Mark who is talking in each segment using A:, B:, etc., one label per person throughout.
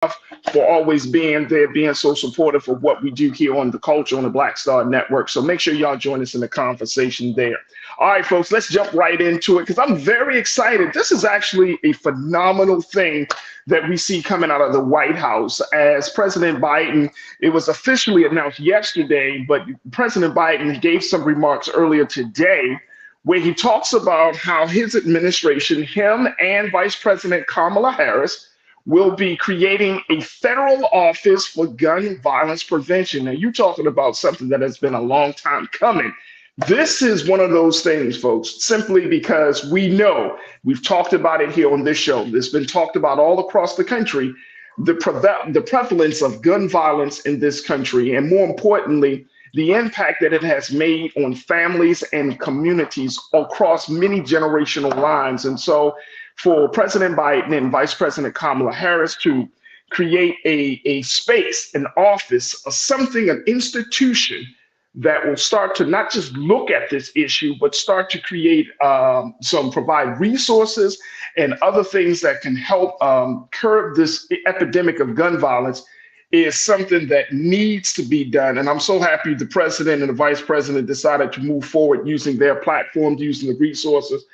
A: for always being there, being so supportive of what we do here on the culture on the Black Star Network. So make sure y'all join us in the conversation there. All right, folks, let's jump right into it because I'm very excited. This is actually a phenomenal thing that we see coming out of the White House as President Biden. It was officially announced yesterday, but President Biden gave some remarks earlier today where he talks about how his administration, him and Vice President Kamala Harris, will be creating a federal office for gun violence prevention. Now, you're talking about something that has been a long time coming. This is one of those things, folks, simply because we know we've talked about it here on this show. It's been talked about all across the country, the prevalence of gun violence in this country, and more importantly, the impact that it has made on families and communities across many generational lines. And so for President Biden and Vice President Kamala Harris to create a space, an office, or something, an institution that will start to not just look at this issue, but start to create provide resources and other things that can help curb this epidemic of gun violence is something that needs to be done. And I'm so happy the president and the vice president decided to move forward using their platforms, using the resources.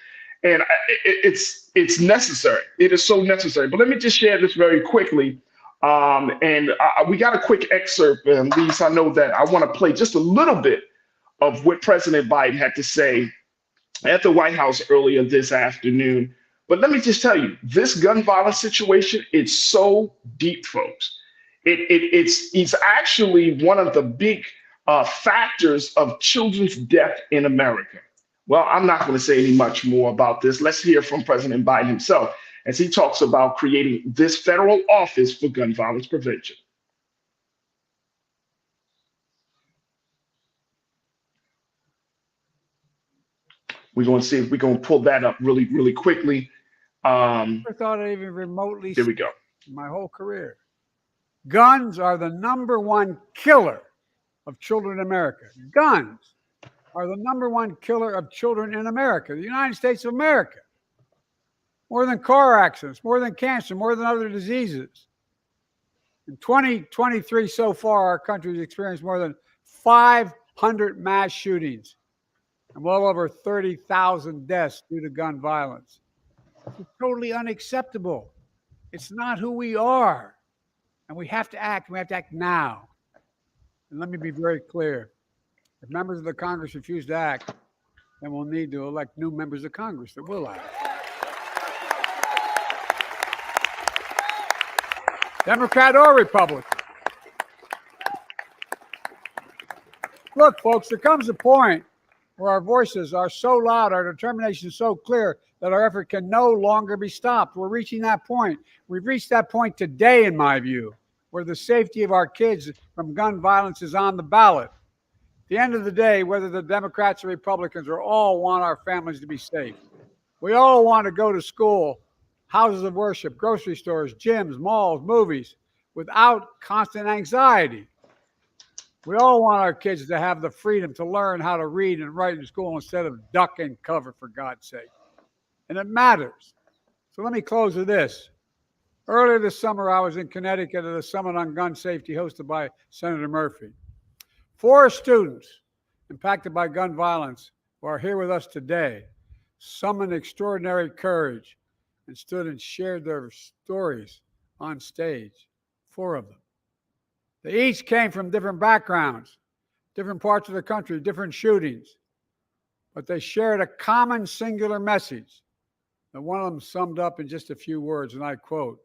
A: And it's necessary. It is so necessary. But let me just share this very quickly. We got a quick excerpt, and Lisa, I know that I want to play just a little bit of what President Biden had to say at the White House earlier this afternoon. But let me just tell you, this gun violence situation is so deep, folks. It's actually one of the big factors of children's death in America. Well, I'm not going to say any much more about this. Let's hear from President Biden himself as he talks about creating this federal office for gun violence prevention. We're going to see if we're going to pull that up really, really quickly.
B: I thought I even remotely.
A: There we go.
B: My whole career. Guns are the number one killer of children in America. Guns are the number one killer of children in America, the United States of America. More than car accidents, more than cancer, more than other diseases. In 2023 so far, our country has experienced more than 500 mass shootings and well over 30,000 deaths due to gun violence. It's totally unacceptable. It's not who we are. And we have to act. We have to act now. And let me be very clear. If members of the Congress refuse to act, then we'll need to elect new members of Congress that will act. Democrat or Republican. Look, folks, there comes a point where our voices are so loud, our determination is so clear that our effort can no longer be stopped. We're reaching that point. We've reached that point today, in my view, where the safety of our kids from gun violence is on the ballot. At the end of the day, whether the Democrats or Republicans or all want our families to be safe. We all want to go to school, houses of worship, grocery stores, gyms, malls, movies, without constant anxiety. We all want our kids to have the freedom to learn how to read and write in school instead of duck and cover, for God's sake. And it matters. So let me close with this. Earlier this summer, I was in Connecticut at a summit on gun safety hosted by Senator Murphy. 4 students impacted by gun violence who are here with us today summoned extraordinary courage and stood and shared their stories on stage. 4 of them. They each came from different backgrounds, different parts of the country, different shootings, but they shared a common singular message that one of them summed up in just a few words, and I quote,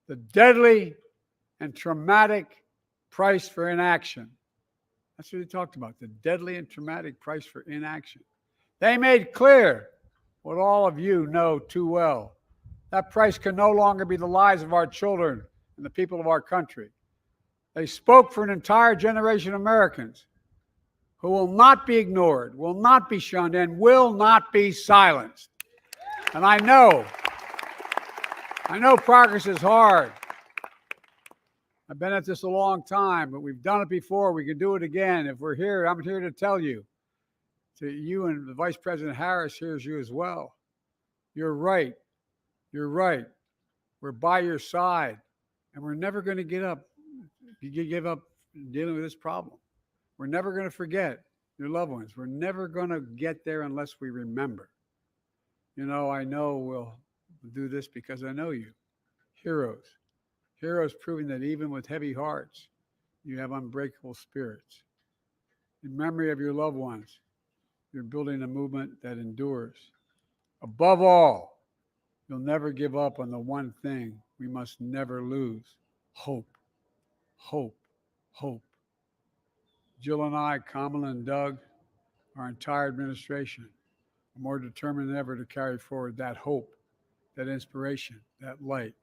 B: "The deadly and traumatic price for inaction." That's what he talked about, the deadly and traumatic price for inaction. They made clear what all of you know too well. That price can no longer be the lives of our children and the people of our country. They spoke for an entire generation of Americans who will not be ignored, will not be shunned, and will not be silenced. And I know progress is hard. I've been at this a long time, but we've done it before. We can do it again. If we're here, I'm here to tell you, to you and the Vice President Harris hears you as well. You're right. You're right. We're by your side. And we're never going to give up dealing with this problem. We're never going to forget your loved ones. We're never going to get there unless we remember. I know we'll do this because I know you. Heroes. Heroes proving that even with heavy hearts, you have unbreakable spirits. In memory of your loved ones, you're building a movement that endures. Above all, you'll never give up on the one thing we must never lose: hope, hope, hope. Jill and I, Kamala and Doug, our entire administration, are more determined than ever to carry forward that hope, that inspiration, that light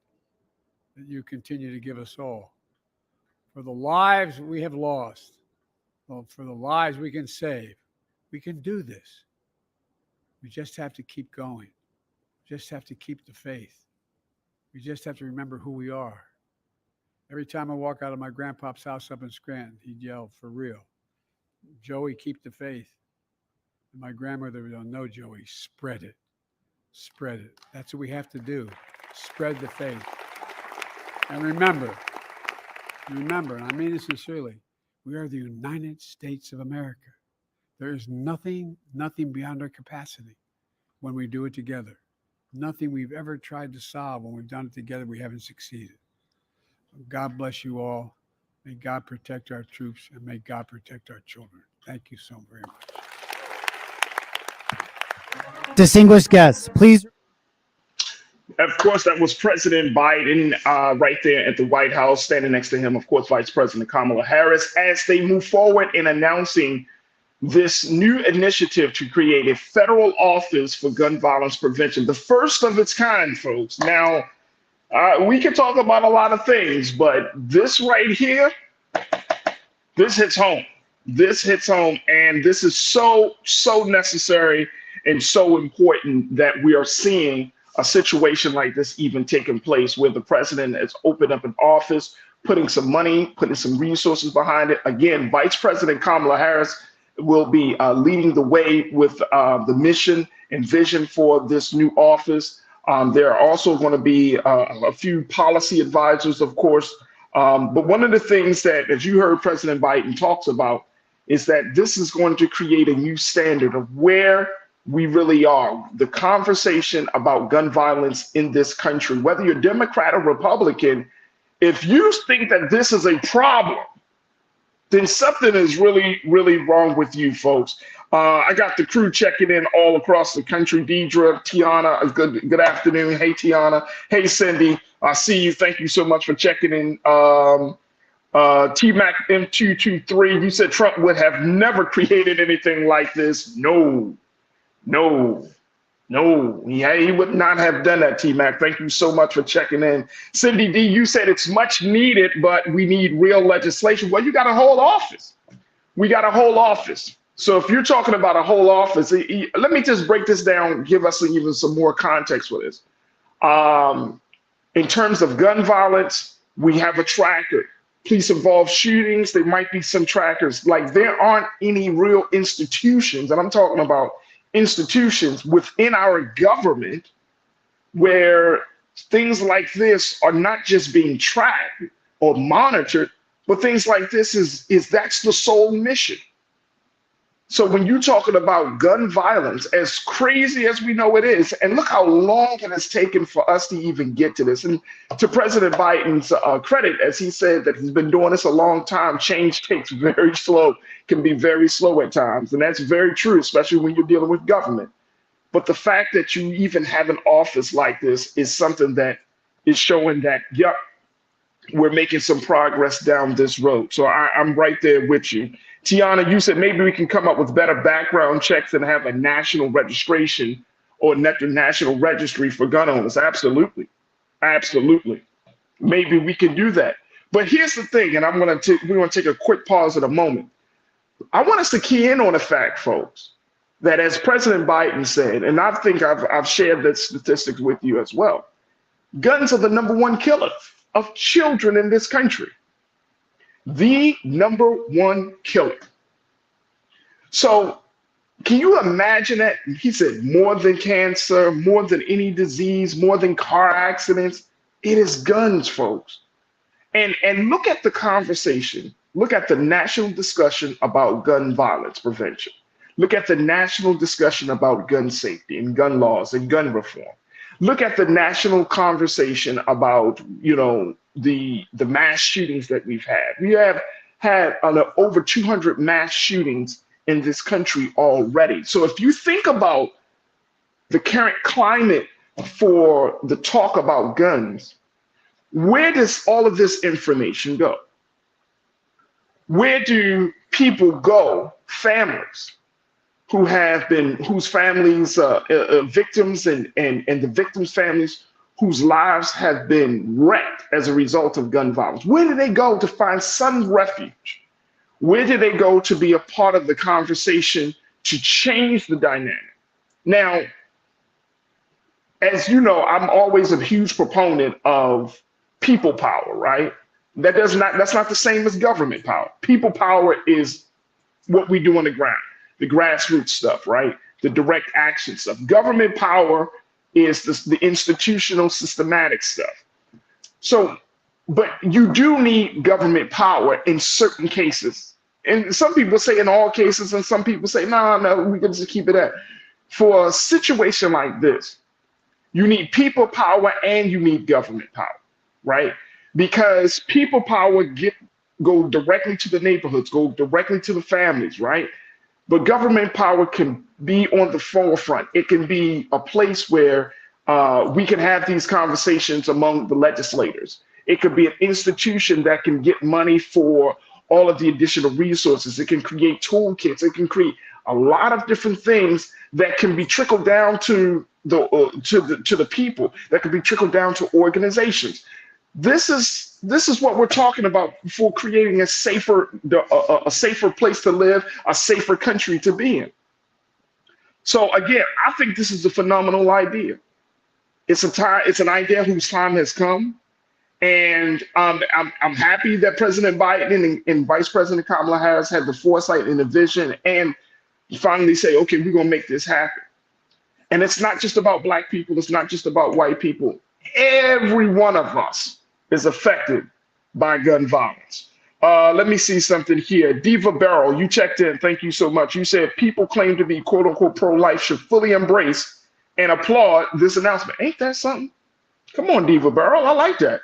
B: that you continue to give us all. For the lives we have lost, for the lives we can save, we can do this. We just have to keep going. We just have to keep the faith. We just have to remember who we are. Every time I walk out of my grandpa's house up in Scranton, he'd yell, "For real. Joey, keep the faith." And my grandmother would go, "No, Joey, spread it. Spread it." That's what we have to do. Spread the faith. And remember, and I mean this sincerely, we are the United States of America. There is nothing beyond our capacity when we do it together. Nothing we've ever tried to solve, when we've done it together, we haven't succeeded. God bless you all. May God protect our troops, and may God protect our children. Thank you so very much.
C: Distinguished guests, please.
A: Of course, that was President Biden right there at the White House. Standing next to him, of course, Vice President Kamala Harris, as they move forward in announcing this new initiative to create a federal office for gun violence prevention, the first of its kind, folks. Now, we can talk about a lot of things, but this right here, this hits home. This hits home, and this is so necessary and so important that we are seeing a situation like this even taking place, where the president has opened up an office, putting some money, putting some resources behind it. Again, Vice President Kamala Harris will be leading the way with the mission and vision for this new office. There are also going to be a few policy advisors, of course. But one of the things that, as you heard President Biden talks about, is that this is going to create a new standard of where we really are. The conversation about gun violence in this country, whether you're Democrat or Republican, if you think that this is a problem, then something is really wrong with you, folks. I got the crew checking in all across the country. Deidre, Tiana, good afternoon. Hey, Tiana. Hey, Cindy. I see you. Thank you so much for checking in. T-Mac M223, you said Trump would have never created anything like this. No. He would not have done that, T-Mac. Thank you so much for checking in. Cindy D, you said it's much needed, but we need real legislation. Well, you got a whole office. We got a whole office. So if you're talking about a whole office, let me just break this down, give us even some more context for this. In terms of gun violence, we have a tracker. Police-involved shootings, there might be some trackers. Like, there aren't any real institutions, and I'm talking about institutions within our government where things like this are not just being tracked or monitored, but things like this is that's the sole mission. So when you're talking about gun violence, as crazy as we know it is, and look how long it has taken for us to even get to this. And to President Biden's credit, as he said that he's been doing this a long time, change takes very slow, can be very slow at times. And that's very true, especially when you're dealing with government. But the fact that you even have an office like this is something that is showing that, yep, we're making some progress down this road. So I'm right there with you. Tiana, you said maybe we can come up with better background checks and have a national registration or national registry for gun owners. Absolutely. Maybe we can do that. But here's the thing, and we're going to take a quick pause in a moment. I want us to key in on the fact, folks, that as President Biden said, and I think I've shared that statistics with you as well, guns are the #1 killer of children in this country. The #1 killer. So can you imagine that? He said more than cancer, more than any disease, more than car accidents. It is guns, folks. And look at the conversation. Look at the national discussion about gun violence prevention. Look at the national discussion about gun safety and gun laws and gun reform. Look at the national conversation about, the mass shootings that we've had. We have had over 200 mass shootings in this country already. So if you think about the current climate for the talk about guns, where does all of this information go? Where do people go, families whose families, victims and the victims' families whose lives have been wrecked as a result of gun violence? Where do they go to find some refuge? Where do they go to be a part of the conversation to change the dynamic? Now, as you know, I'm always a huge proponent of people power, right? That's not the same as government power. People power is what we do on the ground, the grassroots stuff, right? The direct action stuff. Government power is the institutional, systematic stuff. So, but you do need government power in certain cases. And some people say in all cases, and some people say, no, we can just keep it at. For a situation like this, you need people power and you need government power, right? Because people power go directly to the neighborhoods, go directly to the families, right? But government power can be on the forefront. It can be a place where we can have these conversations among the legislators. It could be an institution that can get money for all of the additional resources. It can create toolkits. It can create a lot of different things that can be trickled down to the people, that can be trickled down to organizations. This is what we're talking about for creating a safer place to live, a safer country to be in. So again, I think this is a phenomenal idea. It's an idea whose time has come, and I'm happy that President Biden and Vice President Kamala Harris had the foresight and the vision, and finally say, okay, we're gonna make this happen. And it's not just about Black people. It's not just about white people. Every one of us is affected by gun violence. Let me see something here. Diva Barrel, you checked in. Thank you so much. You said people claim to be quote unquote pro-life should fully embrace and applaud this announcement. Ain't that something? Come on, Diva Barrel. I like that.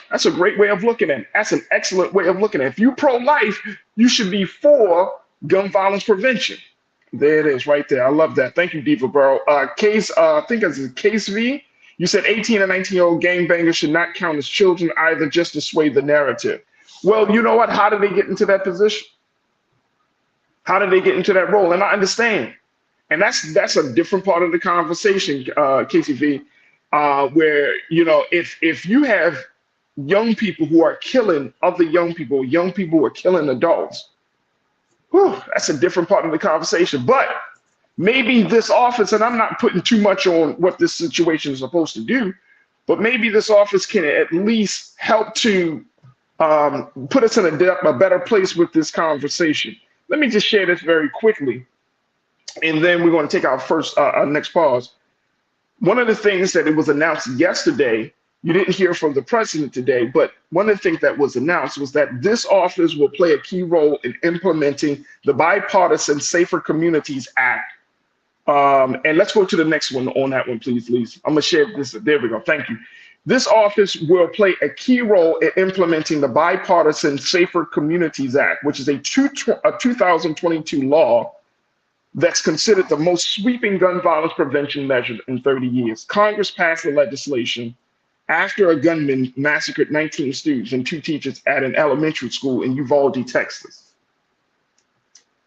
A: That's a great way of looking at it. That's an excellent way of looking at it. If you're pro-life, you should be for gun violence prevention. There it is right there. I love that. Thank you, Diva Barrel. I think it's Case V. You said 18 and 19-year-old gangbangers should not count as children either, just to sway the narrative. Well, you know what? How did they get into that position? How did they get into that role? And I understand. And that's a different part of the conversation, KCV, where, if you have young people who are killing other young people who are killing adults, that's a different part of the conversation. But maybe this office, and I'm not putting too much on what this situation is supposed to do, but maybe this office can at least help to put us in a better place with this conversation. Let me just share this very quickly, and then we're going to take our next pause. One of the things that it was announced yesterday, you didn't hear from the president today, but one of the things that was announced was that this office will play a key role in implementing the Bipartisan Safer Communities Act. And let's go to the next one on that one, please, Lise. I'm gonna share this. There we go. Thank you. This office will play a key role in implementing the Bipartisan Safer Communities Act, which is a 2022 law that's considered the most sweeping gun violence prevention measure in 30 years. Congress passed the legislation after a gunman massacred 19 students and 2 teachers at an elementary school in Uvalde, Texas.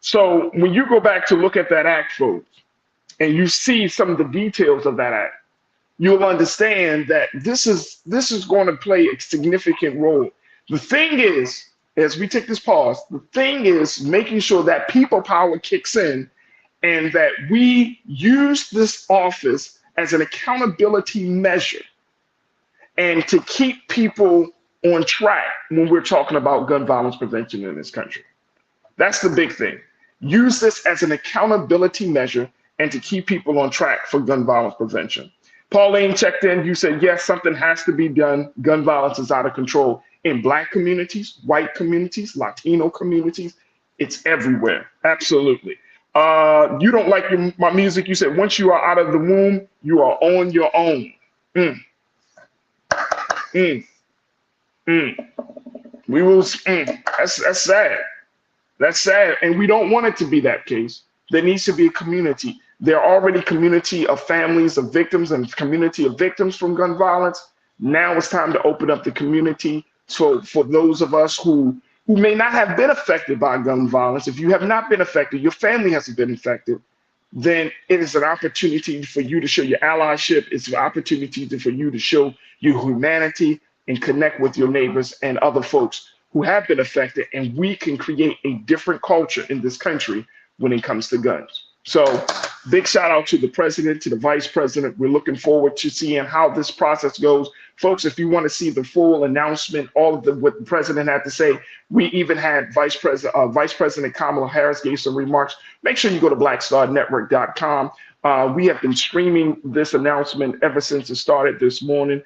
A: So when you go back to look at that act, folks, and you see some of the details of that act, you'll understand that this is going to play a significant role. The thing is, as we take this pause, the thing is making sure that people power kicks in and that we use this office as an accountability measure and to keep people on track when we're talking about gun violence prevention in this country. That's the big thing. Use this as an accountability measure and to keep people on track for gun violence prevention. Pauline checked in. You said, yes, something has to be done. Gun violence is out of control. in Black communities, white communities, Latino communities. It's everywhere. Absolutely. You don't like my music. You said once you are out of the womb, you are on your own. Mm. Mm. Mm. We will. That's sad. That's sad. And we don't want it to be that case. There needs to be a community. There are already community of families of victims and community of victims from gun violence. Now it's time to open up the community. So for those of us who may not have been affected by gun violence, if you have not been affected, your family hasn't been affected, then it is an opportunity for you to show your allyship. It's an opportunity for you to show your humanity and connect with your neighbors and other folks who have been affected. And we can create a different culture in this country when it comes to guns. So big shout out to the president, to the vice president. We're looking forward to seeing how this process goes. Folks, if you want to see the full announcement, all of what the president had to say, we even had Vice President Kamala Harris gave some remarks. Make sure you go to blackstarnetwork.com. We have been streaming this announcement ever since it started this morning.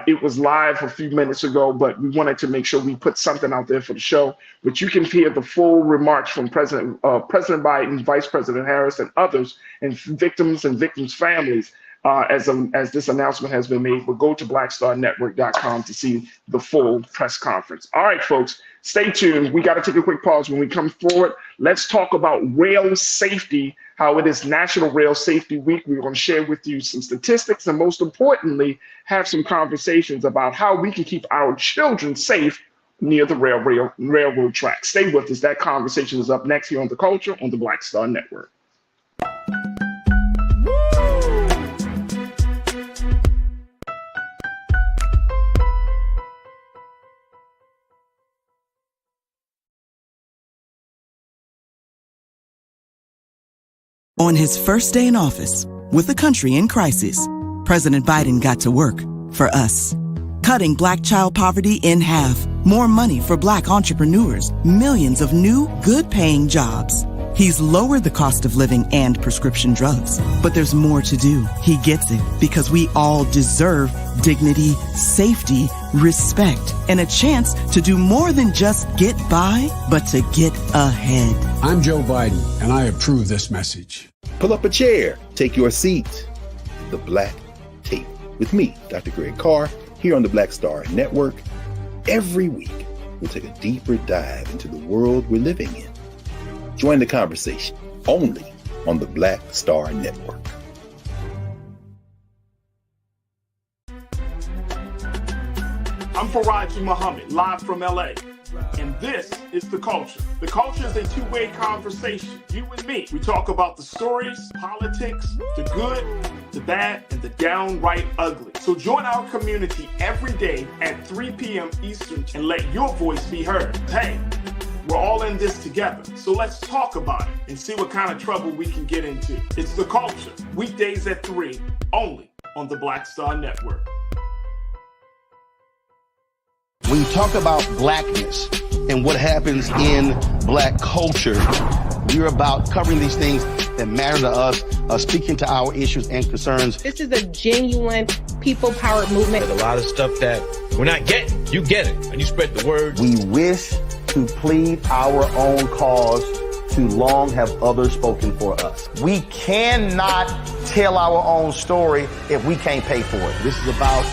A: It was live a few minutes ago, but we wanted to make sure we put something out there for the show. But you can hear the full remarks from President Biden, Vice President Harris, and others, and victims families as this announcement has been made. But go to blackstarnetwork.com to see the full press conference. All right, folks, stay tuned. We got to take a quick pause. When we come forward, let's talk about rail safety, how it is National Rail Safety Week. We're going to share with you some statistics and, most importantly, have some conversations about how we can keep our children safe near the railroad tracks. Stay with us. That conversation is up next here on The Culture on the Black Star Network.
D: On his first day in office, with the country in crisis, President Biden got to work for us. Cutting Black child poverty in half, more money for Black entrepreneurs, millions of new, good-paying jobs. He's lowered the cost of living and prescription drugs. But there's more to do. He gets it because we all deserve dignity, safety, respect, and a chance to do more than just get by, but to get ahead.
E: I'm Joe Biden, and I approve this message.
F: Pull up a chair, take your seat. The Black Tape with me, Dr. Greg Carr, here on the Black Star Network. Every week, we'll take a deeper dive into the world we're living in. Join the conversation only on the Black Star Network.
A: I'm Farajii Muhammad, live from LA. And this is The Culture. The Culture is a two-way conversation. You and me. We talk about the stories, politics, the good, the bad, and the downright ugly. So join our community every day at 3 p.m. Eastern and let your voice be heard. Hey, we're all in this together. So let's talk about it and see what kind of trouble we can get into. It's The Culture, weekdays at 3, only on the Black Star Network.
G: When you talk about blackness and what happens in Black culture, we're about covering these things that matter to us, speaking to our issues and concerns.
H: This is a genuine people-powered movement.
I: There's a lot of stuff that we're not getting. You get it, and you spread the word.
G: We wish to plead our own cause. Too long have others spoken for us. We cannot tell our own story if we can't pay for it. This is about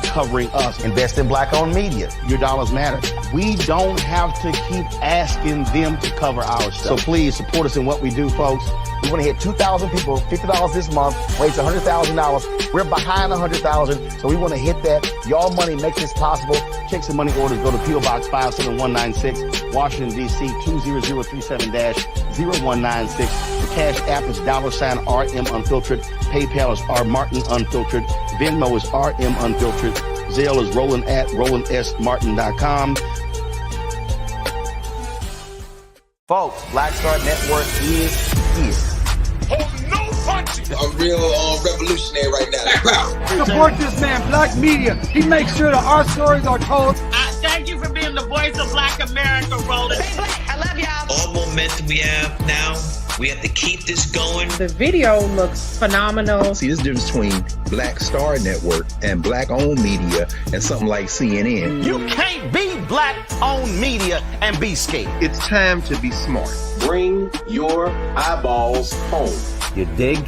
G: covering us. Invest in Black-owned media. Your dollars matter. We don't have to keep asking them to cover our stuff. So please support us in what we do, folks. We want to hit 2,000 people, $50 this month, raise $100,000. We're behind 100,000, so we want to hit that. Y'all money makes this possible. Check some money orders. Go to P.O. Box 57196, Washington, D.C. 20037-0196. The Cash App is $RM Unfiltered. PayPal is R Martin Unfiltered. Venmo is RM Unfiltered. Zelle is Roland at RolandSMartin.com. Folks, Black Star Network is here.
I: Oh, no punches!
J: I'm real revolutionary right now.
B: Support this man, Black Media. He makes sure that our stories are told.
K: Thank you for being the voice of Black America, Roland.
J: I love y'all.
K: All momentum we have now
I: We have to keep this going.
H: The video looks phenomenal.
F: See, this difference between Black Star Network and Black-owned media and something like CNN.
G: You can't be Black-owned media and be scared.
K: It's time to be smart. Bring your eyeballs home.
G: You dig?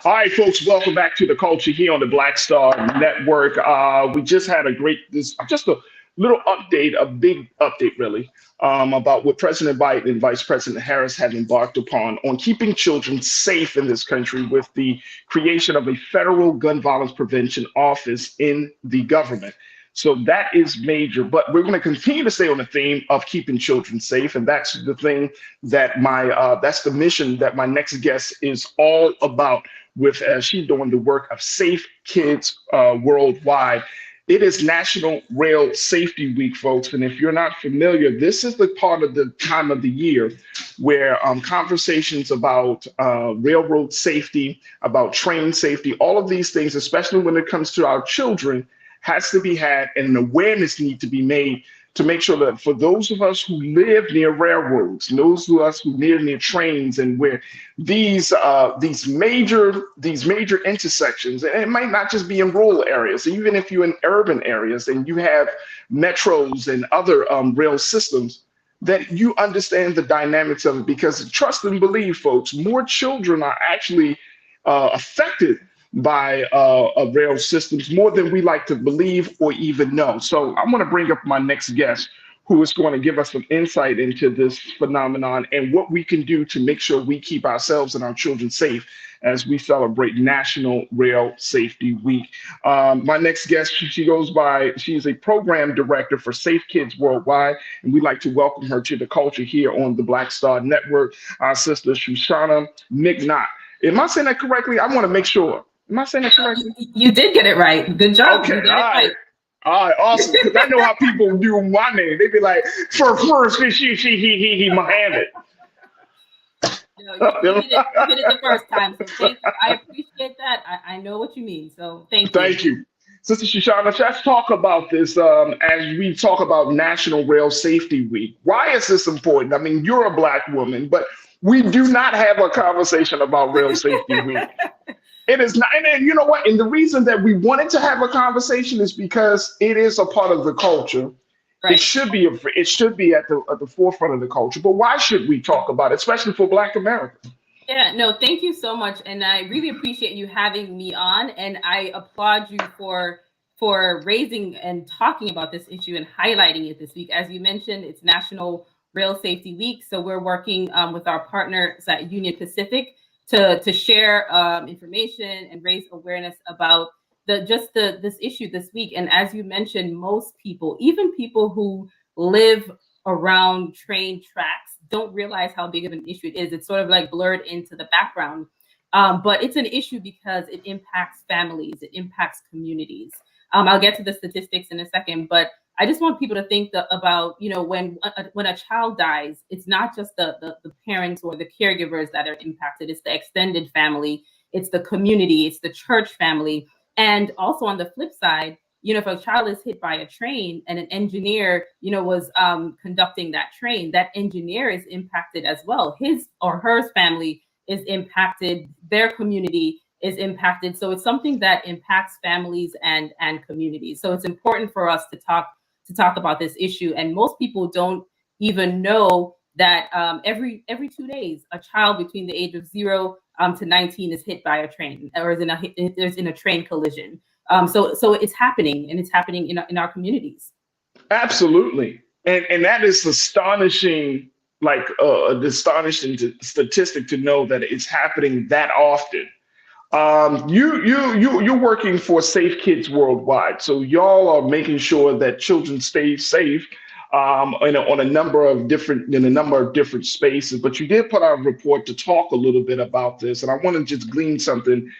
A: All right, folks, welcome back to the culture here on the Black Star Network. We just had just a little update, a big update, really, about what President Biden and Vice President Harris have embarked upon on keeping children safe in this country with the creation of a federal gun violence prevention office in the government. So that is major, but we're going to continue to stay on the theme of keeping children safe. And that's the thing that that's the mission that my next guest is all about, with she's doing the work of Safe Kids worldwide. It is National Rail Safety Week, folks. And if you're not familiar, this is the part of the time of the year where conversations about railroad safety, about train safety, all of these things, especially when it comes to our children, has to be had, and an awareness need to be made to make sure that for those of us who live near railroads, those of us who live near trains, and where these major intersections, and it might not just be in rural areas, even if you're in urban areas and you have metros and other rail systems, that you understand the dynamics of it. Because trust and believe, folks, more children are actually affected by rail systems more than we like to believe or even know. So I'm going to bring up my next guest, who is going to give us some insight into this phenomenon and what we can do to make sure we keep ourselves and our children safe as we celebrate National Rail Safety Week. My next guest, she's a program director for Safe Kids Worldwide, and we'd like to welcome her to the culture here on the Black Star Network, our sister Shoshana McNaught. Am I saying that correctly? I want to make sure. Am I saying that correctly?
L: You did get it right. Good job.
A: Okay, all right. All right, awesome. Because I know how people do my name. They be like, first, he, Mohammed.
L: No, you did it the first time. So thank you. I appreciate that. I know what you mean. So thank you.
A: Thank you. Sister Shoshana, let's talk about this as we talk about National Rail Safety Week. Why is this important? I mean, you're a Black woman, but we do not have a conversation about Rail Safety Week. It is not, and you know what? And the reason that we wanted to have a conversation is because it is a part of the culture. Right. It should be at the forefront of the culture. But why should we talk about it, especially for Black Americans?
L: Yeah, no, thank you so much, and I really appreciate you having me on, and I applaud you for raising and talking about this issue and highlighting it this week. As you mentioned, it's National Rail Safety Week, so we're working with our partners at Union Pacific to share information and raise awareness about this issue this week. And as you mentioned, most people, even people who live around train tracks, don't realize how big of an issue it is. It's sort of like blurred into the background, but it's an issue because it impacts families, it impacts communities. I'll get to the statistics in a second, but I just want people to think about, when a child dies, it's not just the parents or the caregivers that are impacted. It's the extended family, it's the community, it's the church family. And also on the flip side, if a child is hit by a train and an engineer, was conducting that train, that engineer is impacted as well. His or her family is impacted, their community is impacted. So it's something that impacts families and communities. So it's important for us to talk about this issue. And most people don't even know that every 2 days, a child between the age of 0 to 19 is hit by a train or is in a train collision. So it's happening, and it's happening in our communities.
A: Absolutely. And that is astonishing, astonishing statistic to know that it's happening that often. You're working for Safe Kids Worldwide, so y'all are making sure that children stay safe on a number of different spaces. But you did put out a report to talk a little bit about this, and I want to just glean something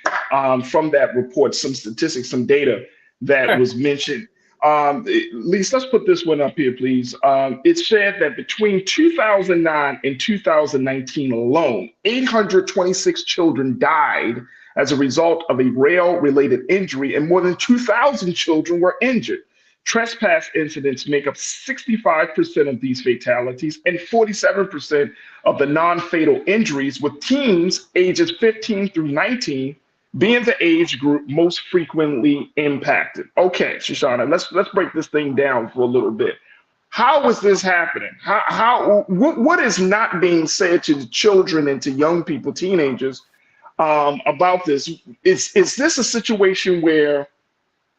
A: from that report, some statistics, some data that was mentioned. Lise, let's put this one up here, please. It said that between 2009 and 2019 alone, 826 children died as a result of a rail-related injury, and more than 2,000 children were injured. Trespass incidents make up 65% of these fatalities and 47% of the non-fatal injuries, with teens ages 15 through 19 being the age group most frequently impacted. Okay, Shoshana, let's break this thing down for a little bit. How is this happening? What is not being said to the children and to young people, teenagers, about this? Is this a situation where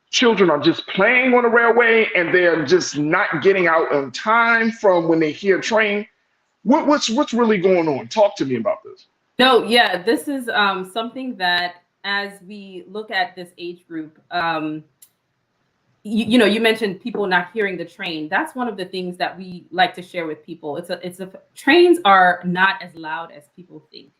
A: children are just playing on the railway and they're just not getting out on time from when they hear a train? What's really going on? Talk to me about this.
L: No, yeah, this is something that, as we look at this age group, you mentioned people not hearing the train. That's one of the things that we like to share with people. Trains are not as loud as people think.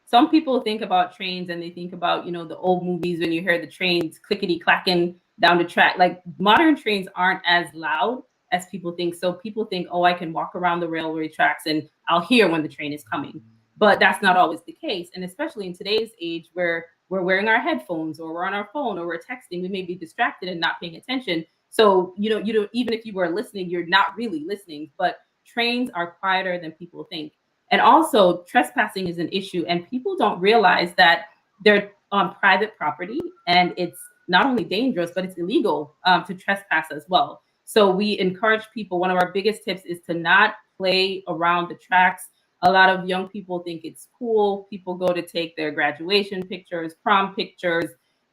L: Some people think about trains and they think about, the old movies when you hear the trains clickety clacking down the track. Like, modern trains aren't as loud as people think. So people think, oh, I can walk around the railway tracks and I'll hear when the train is coming. But that's not always the case. And especially in today's age where we're wearing our headphones or we're on our phone or we're texting, we may be distracted and not paying attention. So, even if you were listening, you're not really listening. But trains are quieter than people think. And also, trespassing is an issue, and people don't realize that they're on private property, and it's not only dangerous, but it's illegal to trespass as well. So we encourage people. One of our biggest tips is to not play around the tracks. A lot of young people think it's cool. People go to take their graduation pictures, prom pictures.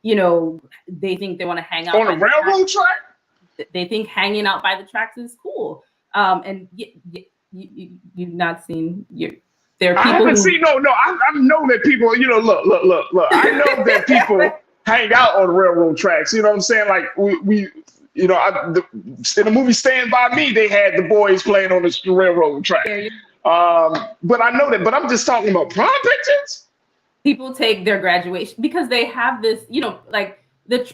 L: They think they want to hang out
A: on a railroad track.
L: They think hanging out by the tracks is cool. And you've not seen there are people.
A: I haven't seen no. I know that people. Look. I know that people hang out on railroad tracks. You know what I'm saying? Like we in the movie Stand By Me, they had the boys playing on the railroad track. But I know that. But I'm just talking about prom pictures.
L: People take their graduation because they have this. Like the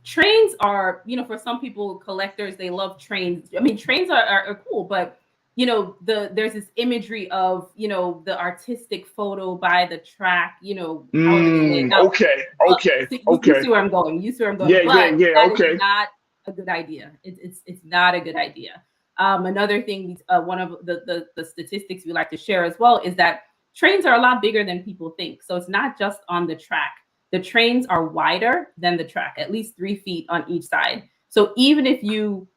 L: trains are. For some people, collectors, they love trains. I mean, trains are cool, but there's this imagery of the artistic photo by the track.
A: Okay. You
L: see where I'm going. Yeah.
A: Okay.
L: It's not a good idea. It's not a good idea. Another thing, one of the statistics we like to share as well is that trains are a lot bigger than people think. So it's not just on the track. The trains are wider than the track, at least 3 feet on each side. So even if you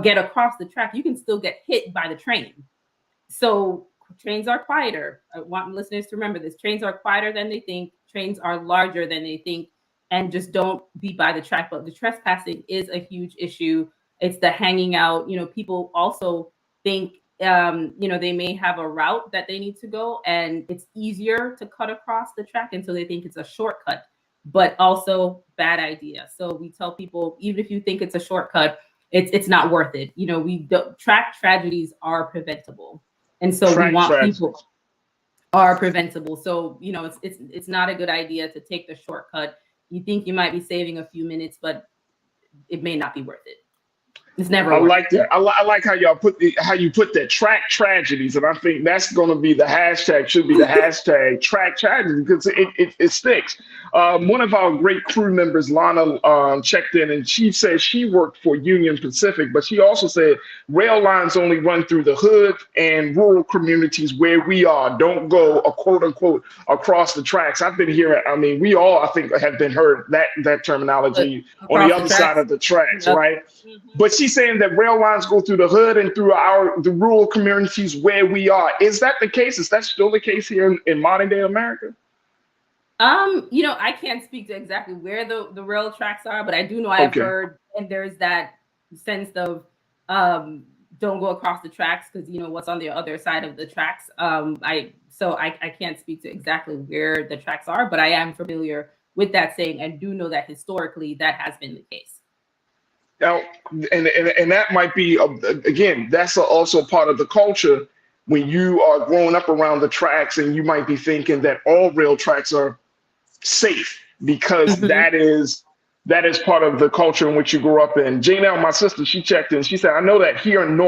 L: get across the track, you can still get hit by the train. So trains are quieter. I want listeners to remember this. Trains are quieter than they think. Trains are larger than they think. And just don't be by the track. But the trespassing is a huge issue. It's the hanging out. People also think, they may have a route that they need to go, and it's easier to cut across the track. And so they think it's a shortcut, but also bad idea. So we tell people, even if you think it's a shortcut, it's not worth it. Track tragedies are preventable. And so we want people are preventable. So, it's not a good idea to take the shortcut. You think you might be saving a few minutes, but it may not be worth it. It's never.
A: I like that. I like how y'all put that, track tragedies, and I think that's going to be the hashtag. Should be the hashtag track tragedies, because it sticks. One of our great crew members, Lana, checked in, and she said she worked for Union Pacific, but she also said rail lines only run through the hood and rural communities where we are. Don't go quote unquote across the tracks. I've been hearing. I mean, we all, I think, have been heard that terminology on the other side of the tracks, right? Mm-hmm. But she's saying that rail lines go through the hood and through the rural communities where we are. Is that the case? Is that still the case here in modern day America?
L: I can't speak to exactly where the rail tracks are, but I do know I've heard, and there's that sense of don't go across the tracks because what's on the other side of the tracks. I can't speak to exactly where the tracks are, but I am familiar with that saying, and do know that historically that has been the case.
A: Now, and that might be again, that's also part of the culture when you are growing up around the tracks, and you might be thinking that all rail tracks are safe because that is part of the culture in which you grew up in. Janelle, my sister, she checked in. She said, I know that here in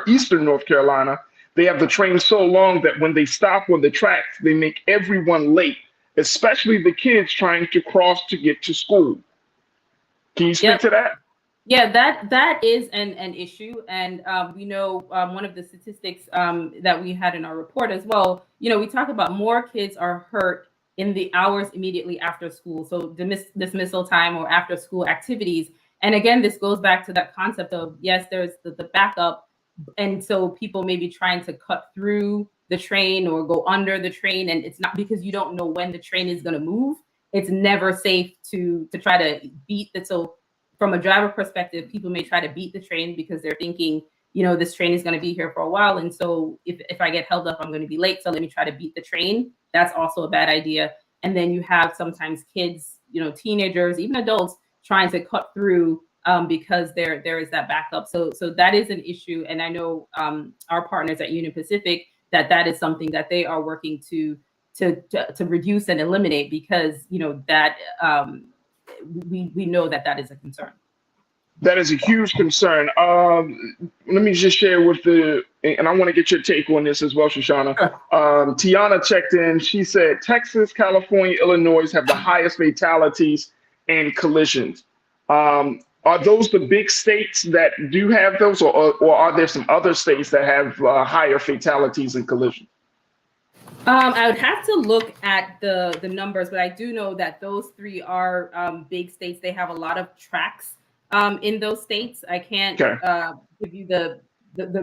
A: Eastern North Carolina, they have the train so long that when they stop on the tracks, they make everyone late, especially the kids trying to cross to get to school. Can you speak to that?
L: Yeah, that is an issue. And we know one of the statistics that we had in our report as well, we talk about more kids are hurt in the hours immediately after school. So dismissal time or after school activities. And again, this goes back to that concept of, yes, there's the backup. And so people may be trying to cut through the train or go under the train. And it's not because you don't know when the train is going to move. It's never safe to try to beat the, so from a driver perspective, people may try to beat the train because they're thinking, this train is going to be here for a while. And so if I get held up, I'm going to be late. So let me try to beat the train. That's also a bad idea. And then you have sometimes kids, teenagers, even adults trying to cut through because there is that backup. So that is an issue. And I know our partners at Union Pacific, that is something that they are working to reduce and eliminate because, that we know that is a concern.
A: That is a huge concern. Let me just share and I want to get your take on this as well, Shoshana. Tiana checked in. She said, Texas, California, Illinois have the highest fatalities and collisions. Are those the big states that do have those, or are there some other states that have higher fatalities and collisions?
L: I would have to look at the numbers, but I do know that those three are big states. They have a lot of tracks in those states. I can't give you the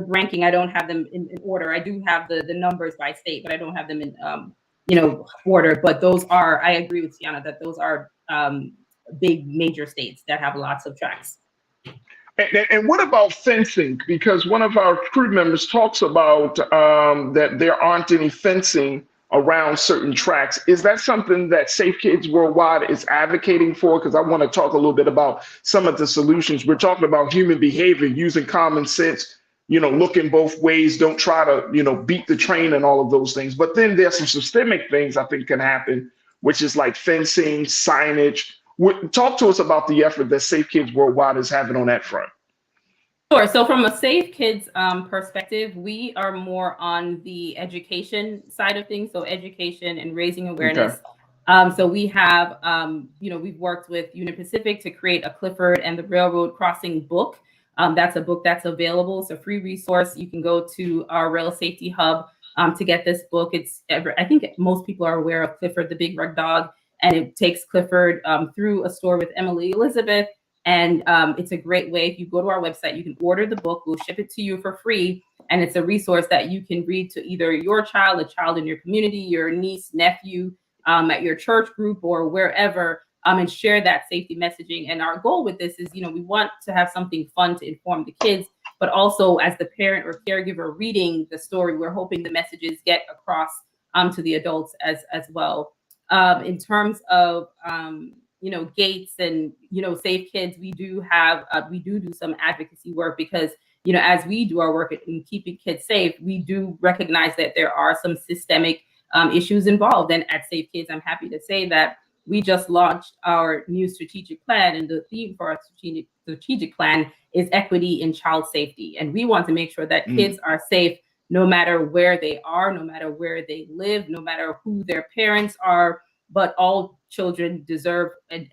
L: ranking. I don't have them in order. I do have the numbers by state, but I don't have them in order. But those are, I agree with Tiana that those are big major states that have lots of tracks.
A: And what about fencing? Because one of our crew members talks about that there aren't any fencing around certain tracks. Is that something that Safe Kids Worldwide is advocating for? Because I want to talk a little bit about some of the solutions. We're talking about human behavior, using common sense, looking both ways, don't try to, beat the train and all of those things. But then there's some systemic things I think can happen, which is like fencing, signage. Talk to us about the effort that Safe Kids Worldwide is having on that front.
L: Sure. So from a Safe Kids perspective, we are more on the education side of things. So education and raising awareness. Okay. So we have, we've worked with Union Pacific to create a Clifford and the Railroad Crossing book. That's a book that's available. It's a free resource. You can go to our Rail Safety Hub to get this book. I think most people are aware of Clifford, the big red dog. And it takes Clifford through a store with Emily Elizabeth. And it's a great way. If you go to our website, you can order the book. We'll ship it to you for free. And it's a resource that you can read to either your child, a child in your community, your niece, nephew, at your church group or wherever, and share that safety messaging. And our goal with this is, we want to have something fun to inform the kids, but also as the parent or caregiver reading the story, we're hoping the messages get across to the adults as well. In terms of, gates and, Safe Kids, we do some advocacy work because, as we do our work in keeping kids safe, we do recognize that there are some systemic issues involved. And at Safe Kids, I'm happy to say that we just launched our new strategic plan, and the theme for our strategic plan is equity in child safety. And we want to make sure that kids are safe no matter where they are, no matter where they live, no matter who their parents are, but all children deserve and